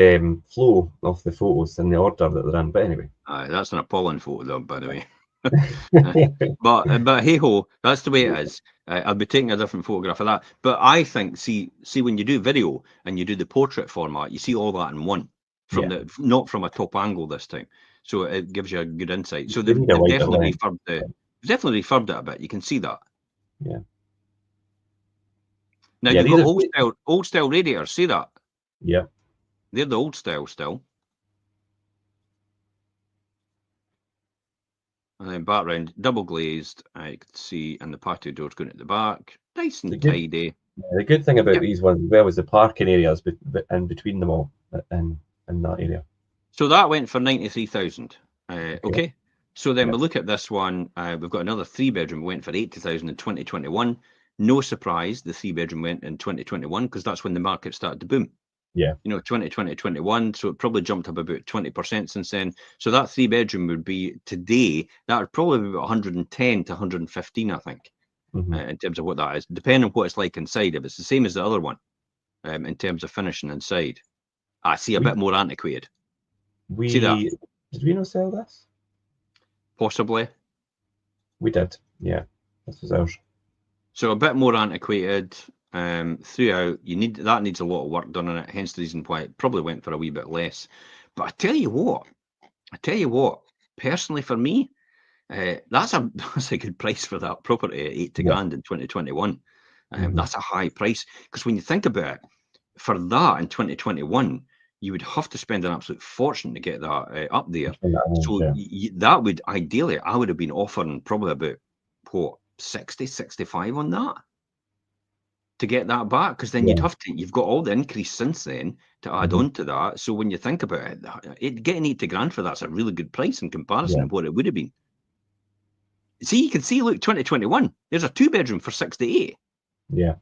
flow of the photos in the order that they're in, but anyway. That's an appalling photo, though, by the way. but hey ho, that's the way it is. I'll be taking a different photograph of that. But I think, see, when you do video and you do the portrait format, you see all that in one, from not from a top angle this time. So it gives you a good insight. So they've definitely refurbed it a bit. You can see that. Yeah. Now you've got old style radiators. See that? Yeah. They're the old style still. And then background, double glazed. I could see, and the patio doors going at the back. Nice and tidy. The good thing about these ones as well is the parking areas in between them all in that area. So that went for 93,000. Okay. So then we look at this one. We've got another 3-bedroom. Went for 80,000 in 2021. No surprise, the 3-bedroom went in 2021 because that's when the market started to boom. Yeah. You know, 2020, 21. So it probably jumped up about 20% since then. So that 3-bedroom would be today, that would probably be about 110 to 115, I think, in terms of what that is, depending on what it's like inside. If it's the same as the other one, in terms of finishing inside, I see a bit more antiquated. See that? Did we not sell this? Possibly. We did. Yeah. This was ours. So a bit more antiquated. Throughout, that needs a lot of work done on it, hence the reason why it probably went for a wee bit less. But I tell you what, personally for me, that's a good price for that property at 80 grand in 2021. That's a high price, because when you think about it, for that in 2021, you would have to spend an absolute fortune to get that up there. So that would ideally, I would have been offering probably about 60, 65 on that to get that back, because then you've got all the increase since then to add on to that. So when you think about it, getting 80 grand for that's a really good price in comparison to what it would have been. See, you can see, look, 2021, there's a 2-bedroom for 68. Yeah.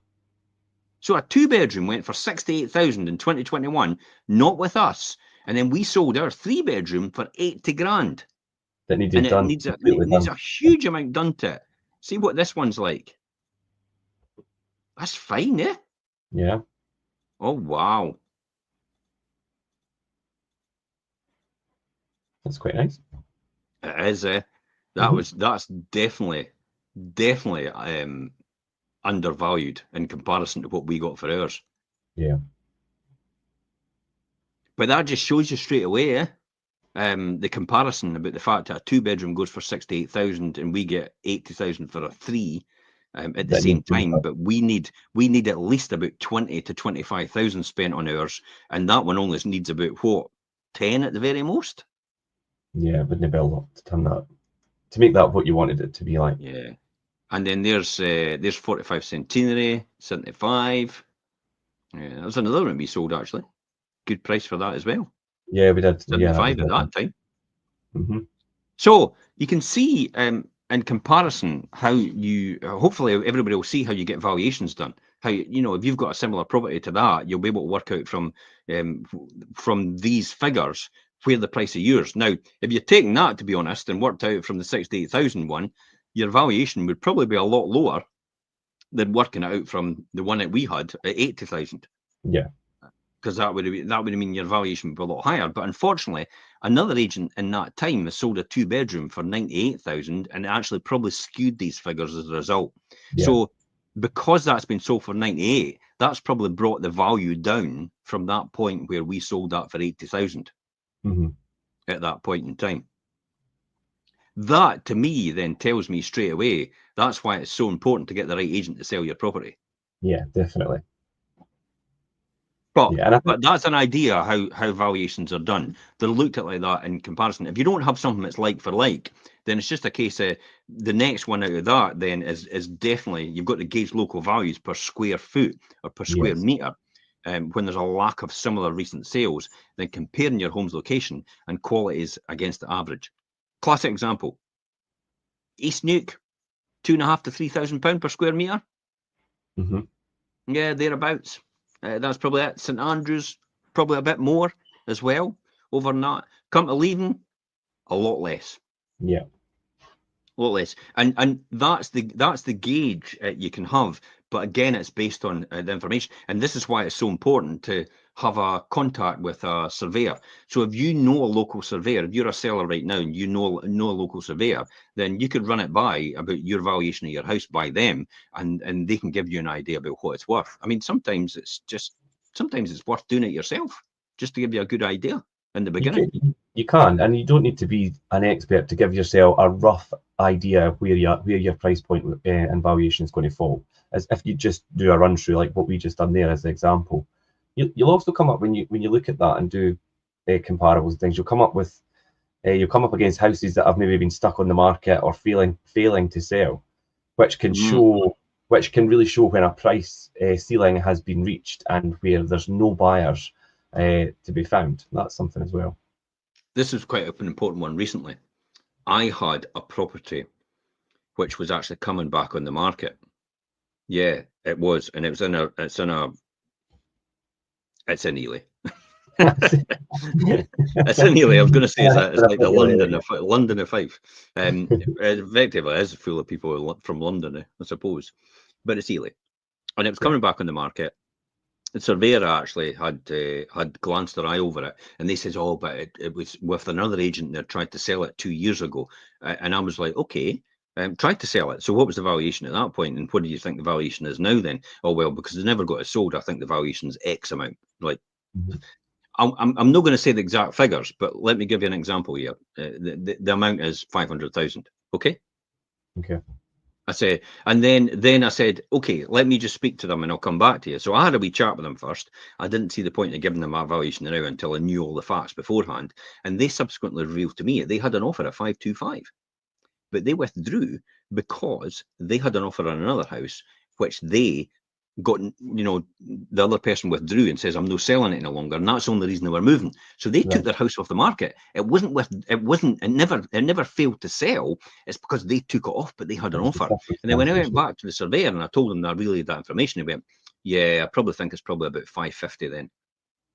So a 2-bedroom went for 68,000 in 2021, not with us. And then we sold our 3-bedroom for 80 grand. That needs and it done. needs a huge amount done to it. See what this one's like. That's fine, eh? Yeah. Oh, wow. That's quite nice. It is, eh? That's definitely undervalued in comparison to what we got for ours. Yeah. But that just shows you straight away, eh? The comparison about the fact that a 2-bedroom goes for 68,000 and we get 80,000 for a 3 at the same time. But we need at least about 20 to 25,000 spent on ours, and that one only needs about 10 at the very most. Yeah, wouldn't be a lot to turn that to make that what you wanted it to be like. Yeah, and then there's 45 centenary, 75. Yeah, that was another one we sold actually. Good price for that as well. Yeah, we did. 75 at that time. So you can see in comparison how you, hopefully everybody will see how you get valuations done. How if you've got a similar property to that, you'll be able to work out from these figures where the price of yours. Now, if you're taking that, to be honest, and worked out from the 68,000 one, your valuation would probably be a lot lower than working it out from the one that we had at 80,000. Yeah. Because that would mean your valuation would be a lot higher. But unfortunately, another agent in that time has sold a 2-bedroom for 98,000, and it actually probably skewed these figures as a result. Yeah. So because that's been sold for 98, that's probably brought the value down from that point where we sold that for 80,000 at that point in time. That, to me, then tells me straight away, that's why it's so important to get the right agent to sell your property. Yeah, definitely. But Yeah, and I think, but that's an idea how valuations are done. They're looked at like that in comparison. If you don't have something that's like for like, then it's just a case of the next one out of that then is definitely you've got to gauge local values per square foot or per square yes. meter. When there's a lack of similar recent sales, then comparing your home's location and qualities against the average. Classic example: East Nuke, £2,500 to £3,000 per square meter. Hmm. Yeah, thereabouts. That's probably it. St Andrews, probably a bit more as well over in that. Come to Leiden, a lot less. Yeah. A lot less. And that's the gauge you can have. But again, it's based on the information. And this is why it's so important to have a contact with a surveyor. So if you know a local surveyor, if you're a seller right now and you know a local surveyor, then you could run it by about your valuation of your house by them, and they can give you an idea about what it's worth. I mean, sometimes it's worth doing it yourself just to give you a good idea in the beginning. You can, and you don't need to be an expert to give yourself a rough idea of where your price point and valuation is going to fall. As if you just do a run through like what we just done there as an example, you'll also come up when you look at that and do comparables and things. You'll come up against houses that have maybe been stuck on the market or failing to sell, which can really show when a price ceiling has been reached and where there's no buyers to be found. That's something as well. This is quite an important one recently. I had a property which was actually coming back on the market. Yeah, it was, and it's in Ely. It's in Ely. I was going to say it's like the London of Fife. Effectively, it is full of people from London, I suppose, but it's Ely, and it was coming back on the market. The surveyor actually had glanced their eye over it, and they says, "Oh, but it was with another agent that tried to sell it 2 years ago." And I was like, "Okay, tried to sell it. So what was the valuation at that point, and what do you think the valuation is now?" Then, oh well, because they never got it sold, I think the valuation is X amount. Like, I'm not going to say the exact figures, but let me give you an example here. The amount is 500,000. Okay. Okay. I say, and then I said, okay, let me just speak to them and I'll come back to you. So I had a wee chat with them first. I didn't see the point of giving them my valuation now until I knew all the facts beforehand. And they subsequently revealed to me they had an offer at 525, but they withdrew because they had an offer on another house, which they got, the other person withdrew and says, I'm no selling it any longer. And that's the only reason they were moving. So they took their house off the market. It never failed to sell. It's because they took it off, but they had an offer. And then when I went back to the surveyor and I told them that I relayed that information, he went, yeah, I probably think it's probably about 550 then.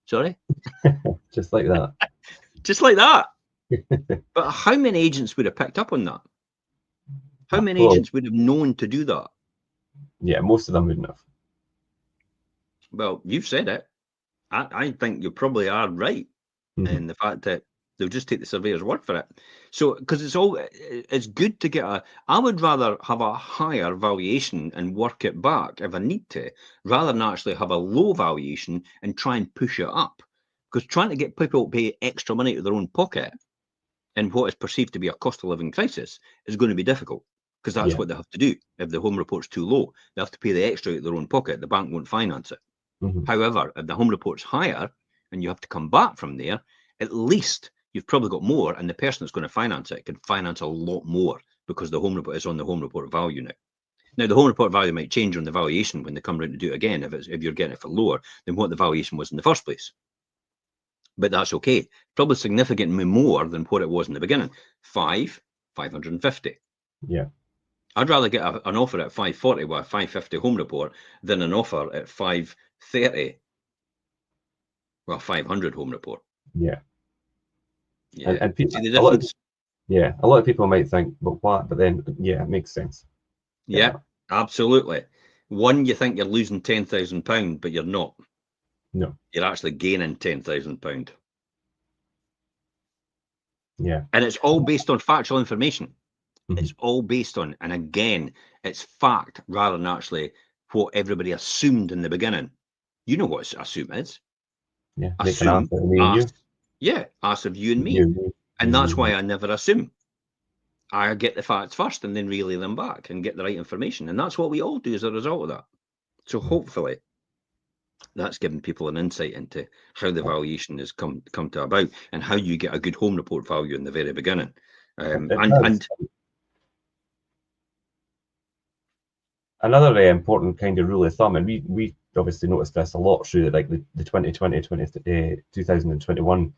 Sorry? Just like that. Just like that. But how many agents would have picked up on that? How many agents would have known to do that? Yeah, most of them wouldn't have. Well, you've said it. I think you probably are right in the fact that they'll just take the surveyor's word for it. So, because it's good to get I would rather have a higher valuation and work it back if I need to, rather than actually have a low valuation and try and push it up. Because trying to get people to pay extra money out of their own pocket in what is perceived to be a cost of living crisis is going to be difficult. Because that's what they have to do. If the home report's too low, they have to pay the extra out of their own pocket. The bank won't finance it. However, if the home report's higher and you have to come back from there, at least you've probably got more, and the person that's going to finance it can finance a lot more because the home report is on the home report value now. Now, the home report value might change on the valuation when they come around to do it again if you're getting it for lower than what the valuation was in the first place. But that's okay. Probably significantly more than what it was in the beginning. 550. Yeah. I'd rather get an offer at 540 with a 550 home report than an offer at 530 with a 500 home report. Yeah. Yeah. And see the difference? A lot of people might think, but what? But then, yeah, it makes sense. Yeah, absolutely. One, you think you're losing £10,000, but you're not. No. You're actually gaining £10,000. Yeah. And it's all based on factual information. It's all based on, and again, it's fact rather than actually what everybody assumed in the beginning. You know what assume is. Yeah. Assume, ask of you and me. And that's why I never assume. I get the facts first and then relay them back and get the right information. And that's what we all do as a result of that. So hopefully That's giving people an insight into how the valuation has come to about, and how you get a good home report value in the very beginning. It does. Another important kind of rule of thumb, and we obviously noticed this a lot through like the 2020, 2021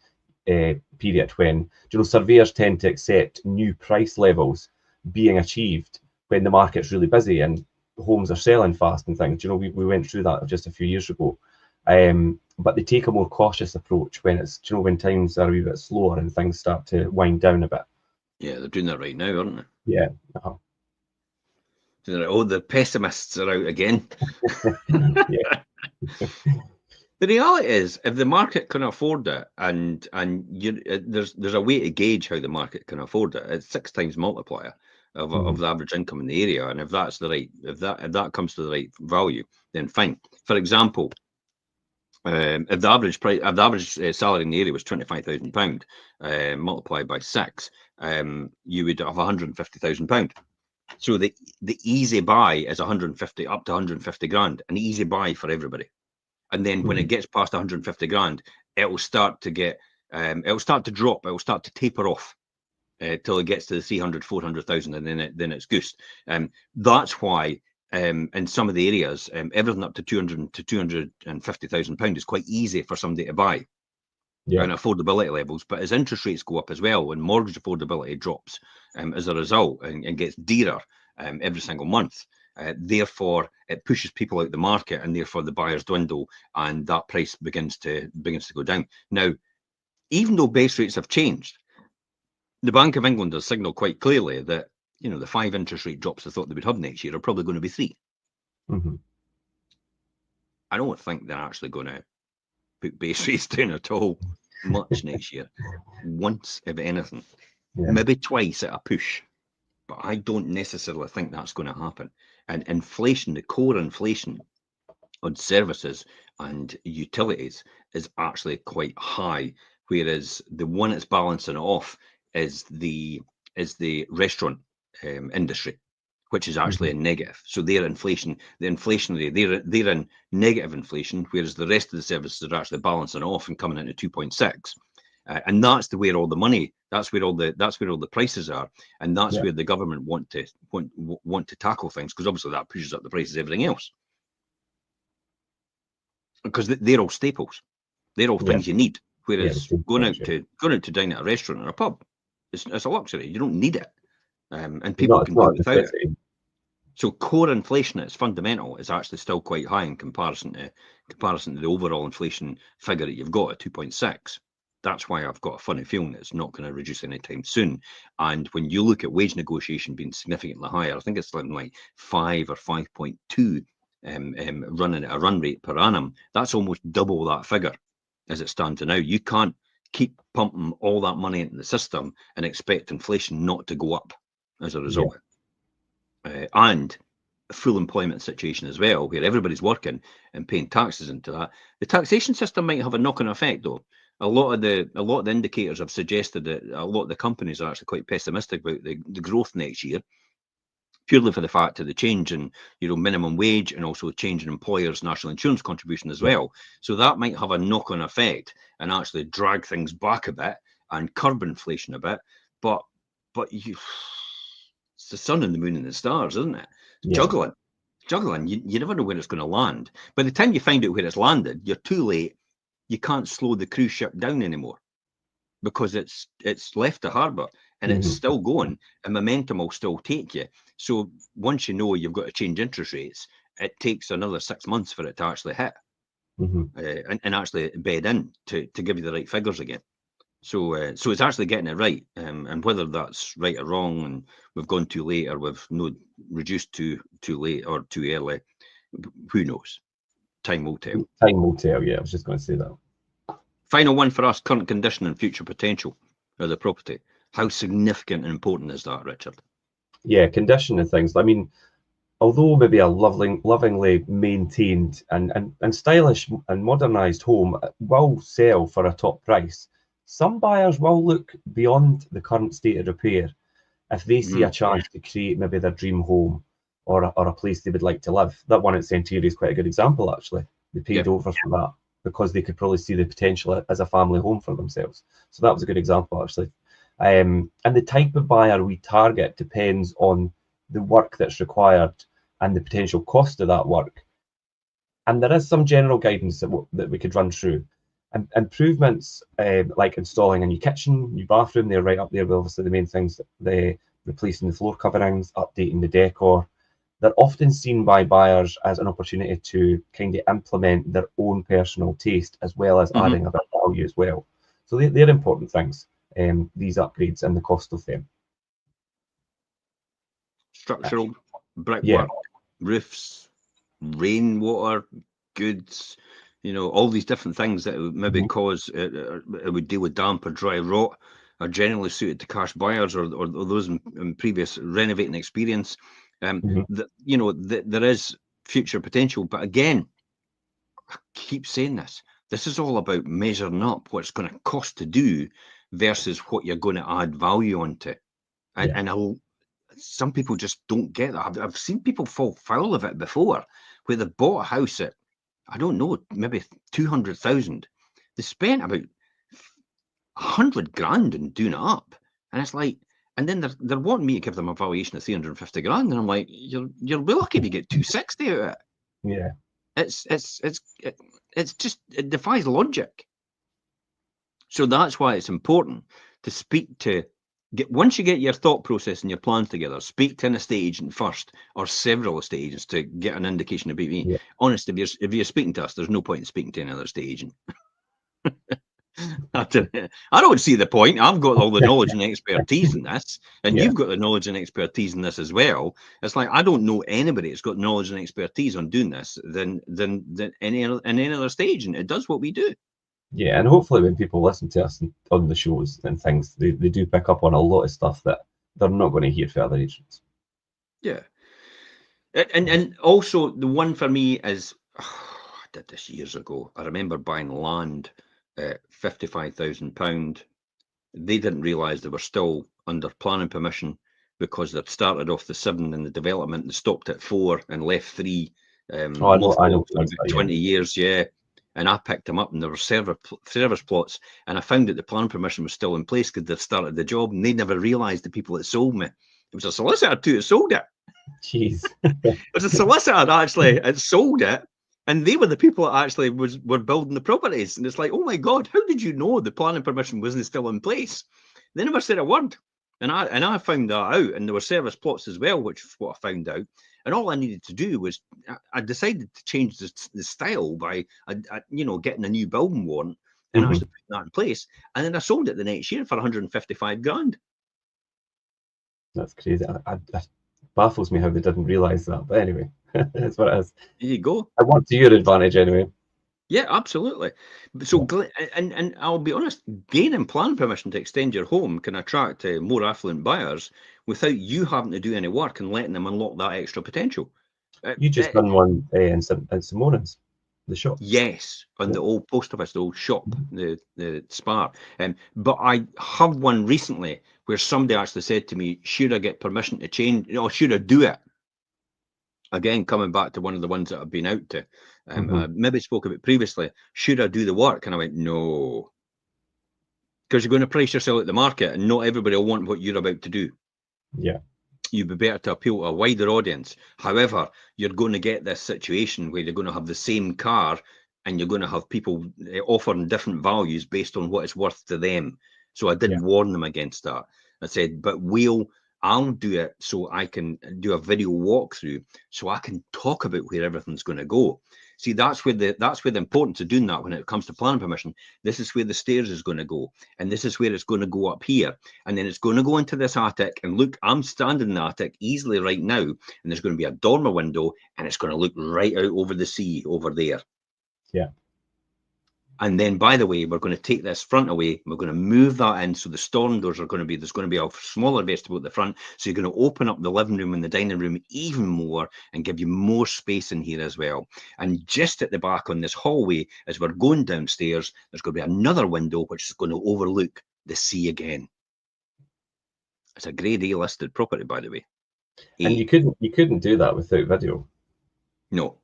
period, when surveyors tend to accept new price levels being achieved when the market's really busy and homes are selling fast and things. We went through that just a few years ago. But they take a more cautious approach when it's when times are a wee bit slower and things start to wind down a bit. Yeah, they're doing that right now, aren't they? Yeah. Oh, the pessimists are out again. Yeah. The reality is, if the market can afford it, and there's a way to gauge how the market can afford it. It's 6 times multiplier of the average income in the area, and if that's the right, if that comes to the right value, then fine. For example, if the average price, if the average salary in the area was £25,000, multiplied by 6, you would have £150,000. So the easy buy is 150 up to 150 grand, an easy buy for everybody. And then when it gets past 150 grand, it will start to get, it'll start to drop, it will start to taper off till it gets to the 300, 400,000, and then it's goosed. That's why in some of the areas, everything up to 200 to 250,000 pounds is quite easy for somebody to buy. And affordability levels, but as interest rates go up as well, and mortgage affordability drops as a result, and gets dearer every single month, therefore it pushes people out the market, and therefore the buyers dwindle, and that price begins to go down. Now, even though base rates have changed, the Bank of England has signalled quite clearly that the 5 interest rate drops they thought they would have next year are probably going to be 3. I don't think they're actually going to put base rates down at all much next year. Once, if anything, maybe twice at a push, but I don't necessarily think that's going to happen. And inflation, the core inflation on services and utilities, is actually quite high, whereas the one that's balancing it off is the restaurant industry, which is actually a negative. So their inflation, the inflationary, they're in negative inflation, whereas the rest of the services are actually balancing off and coming into 2.6. And that's where all the money, that's where all the prices are, and that's where the government want to tackle things, because obviously that pushes up the prices of everything else, because they're all staples, they're all things you need. Whereas going out to dine at a restaurant or a pub, it's a luxury. You don't need it, and people can do without it. So core inflation at its fundamental is actually still quite high in comparison to the overall inflation figure that you've got at 2.6. That's why I've got a funny feeling it's not going to reduce anytime soon. And when you look at wage negotiation being significantly higher, I think it's something like 5 or 5.2 running at a run rate per annum. That's almost double that figure as it stands now. You can't keep pumping all that money into the system and expect inflation not to go up as a result. And a full employment situation as well, where everybody's working and paying taxes into that. The taxation system might have a knock-on effect, though. A lot of the indicators have suggested that a lot of the companies are actually quite pessimistic about the growth next year, purely for the fact of the change in minimum wage, and also change in employers' national insurance contribution as well. So that might have a knock-on effect and actually drag things back a bit and curb inflation a bit. But it's the sun and the moon and the stars, isn't it? Juggling. You never know where it's going to land. By the time you find out where it's landed, you're too late. You can't slow the cruise ship down anymore, because it's left the harbour and it's still going, and momentum will still take you. So once you know you've got to change interest rates, it takes another 6 months for it to actually hit and actually bed in to give you the right figures again. So it's actually getting it right, and whether that's right or wrong, and we've gone too late, or we've reduced too late or too early, who knows? Time will tell. Time will tell. Yeah, I was just going to say that. Final one for us: current condition and future potential of the property. How significant and important is that, Richard? Yeah, condition and things. I mean, although maybe a lovingly maintained and stylish and modernised home will sell for a top price, some buyers will look beyond the current state of repair if they see a chance to create maybe their dream home, or a place they would like to live. That one at Century is quite a good example, actually. They paid over for that because they could probably see the potential as a family home for themselves. So that was a good example, actually. And the type of buyer we target depends on the work that's required and the potential cost of that work. And there is some general guidance that we could run through. And improvements like installing a new kitchen, new bathroom, they're right up there with obviously the main things, the replacing the floor coverings, updating the decor. They're often seen by buyers as an opportunity to kind of implement their own personal taste as well as adding a bit of value as well. So they're important things, these upgrades and the cost of them. Structural, brickwork, roofs, rainwater, goods, all these different things that would maybe cause it would deal with damp or dry rot are generally suited to cash buyers or those in previous renovating experience. There is future potential, but again, I keep saying this is all about measuring up what it's going to cost to do versus what you're going to add value onto. And some people just don't get that. I've seen people fall foul of it before, where they bought a house at, I don't know, maybe 200,000. They spent about 100 grand in doing it up, and it's like, and then they're wanting me to give them a valuation of 350 grand, and I'm like, you're lucky if you get 260 out of it. Yeah, it's just, it defies logic. So that's why it's important to speak to. Once you get your thought process and your plans together, speak to an estate agent first or several estate agents to get an indication of me. Yeah. Honest, if you're speaking to us, there's no point in speaking to another estate agent. I don't see the point. I've got all the knowledge and expertise in this, and you've got the knowledge and expertise in this as well. It's like I don't know anybody that's got knowledge and expertise on doing this than any other estate agent. It does what we do. Yeah, and hopefully when people listen to us on the shows and things, they do pick up on a lot of stuff that they're not going to hear from other agents. Yeah. And also the one for me is, I did this years ago. I remember buying land at £55,000. They didn't realise they were still under planning permission because they'd started off the 7 in the development and stopped at 4 and left 3 I know for about 20 years, And I picked them up and there were service plots, and I found that the planning permission was still in place because they'd started the job, and they never realised the people that sold me. It was a solicitor too that sold it. Jeez. It was a solicitor that actually had sold it, and they were the people that actually were building the properties. And it's like, oh my God, how did you know the planning permission wasn't still in place? They never said a word. And I found that out, and there were service plots as well, which is what I found out. And all I needed to do was, I decided to change the style by, getting a new building warrant and actually putting that in place. And then I sold it the next year for 155 grand. That's crazy. It baffles me how they didn't realise that. But anyway, that's what it is. There you go. I want to your advantage anyway. Yeah, absolutely. So, and I'll be honest, gaining planning permission to extend your home can attract more affluent buyers without you having to do any work and letting them unlock that extra potential. You just done one in Simone's, the shop. Yes, on the old post office, the old shop, the Spar. But I have one recently where somebody actually said to me, should I get permission to change, or should I do it? Again, coming back to one of the ones that I've been out to, I maybe spoke about previously, should I do the work? And I went, no. Because you're going to price yourself at the market and not everybody will want what you're about to do. Yeah. You'd be better to appeal to a wider audience. However, you're going to get this situation where you're going to have the same car and you're going to have people offering different values based on what it's worth to them. So I did warn them against that. I said, but I'll do it so I can do a video walkthrough so I can talk about where everything's going to go. See, that's where the importance of doing that when it comes to planning permission. This is where the stairs is going to go, and this is where it's going to go up here, and then it's going to go into this attic. And look, I'm standing in the attic easily right now, and there's going to be a dormer window, and it's going to look right out over the sea over there. Yeah. And then, by the way, we're going to take this front away. We're going to move that in. So the storm doors are going to be, there's going to be a smaller vestibule at the front. So you're going to open up the living room and the dining room even more and give you more space in here as well. And just at the back on this hallway, as we're going downstairs, there's going to be another window, which is going to overlook the sea again. It's a Grade A listed property, by the way. And you couldn't do that without video. No.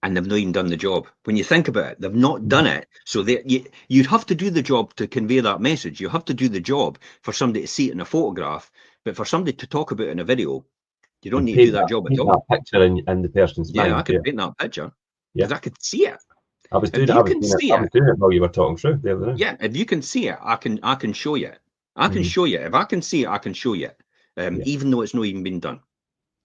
and they've not even done the job. When you think about it, they've not done it. So you'd have to do the job to convey that message. You have to do the job for somebody to see it in a photograph, but for somebody to talk about it in a video, you don't And need to do that job at paint all. that picture in the person's Yeah, I mind. Yeah, could paint that picture yeah. because I could see it. I was If doing it. you can see I was it, doing it while you were talking through the other day. yeah, if you can see it, I can show you it. I can show you. If I can see it, I can show you it. Yeah. Even though it's not even been done.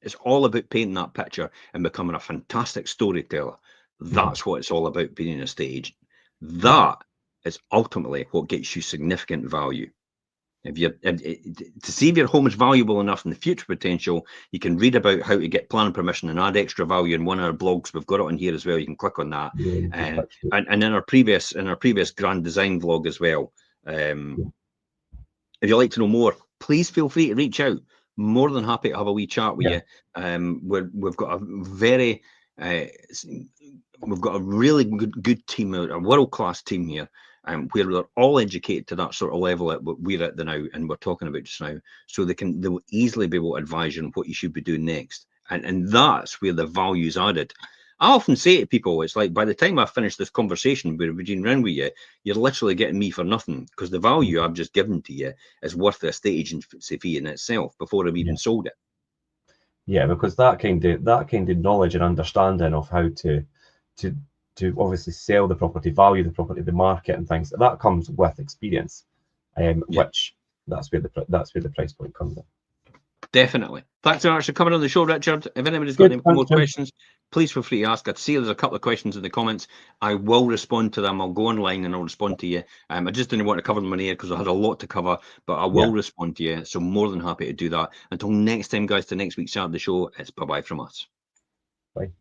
It's all about painting that picture and becoming a fantastic storyteller. That's what it's all about being an estate agent. That is ultimately what gets you significant value. To see if your home is valuable enough in the future potential, you can read about how to get planning permission and add extra value in one of our blogs. We've got it on here as well. You can click on that, and in our previous grand design vlog as well. If you'd like to know more, please feel free to reach out. More than happy to have a wee chat with you. We've got a very we've got a really good team, a world-class team here, where they're all educated to that sort of level that we're at now, and we're talking about just now, so they'll easily be able to advise you on what you should be doing next, and that's where the value is added. I often say to people, it's like, by the time I finish this conversation with Eugene round with you, you're literally getting me for nothing, because the value I've just given to you is worth the estate agency fee in itself before I've even sold it. Yeah, because that kind of knowledge and understanding of how to obviously sell the property, value the property, the market, and things that comes with experience, which that's where the price point comes in. Definitely. Thanks very much for coming on the show, Richard. If anybody's got any more questions, please feel free to ask. I see there's a couple of questions in the comments. I will respond to them. I'll go online and I'll respond to you. I just didn't want to cover them on air because I had a lot to cover, but I will respond to you. So more than happy to do that. Until next time, guys, to next week's chat of the show, it's bye-bye from us. Bye.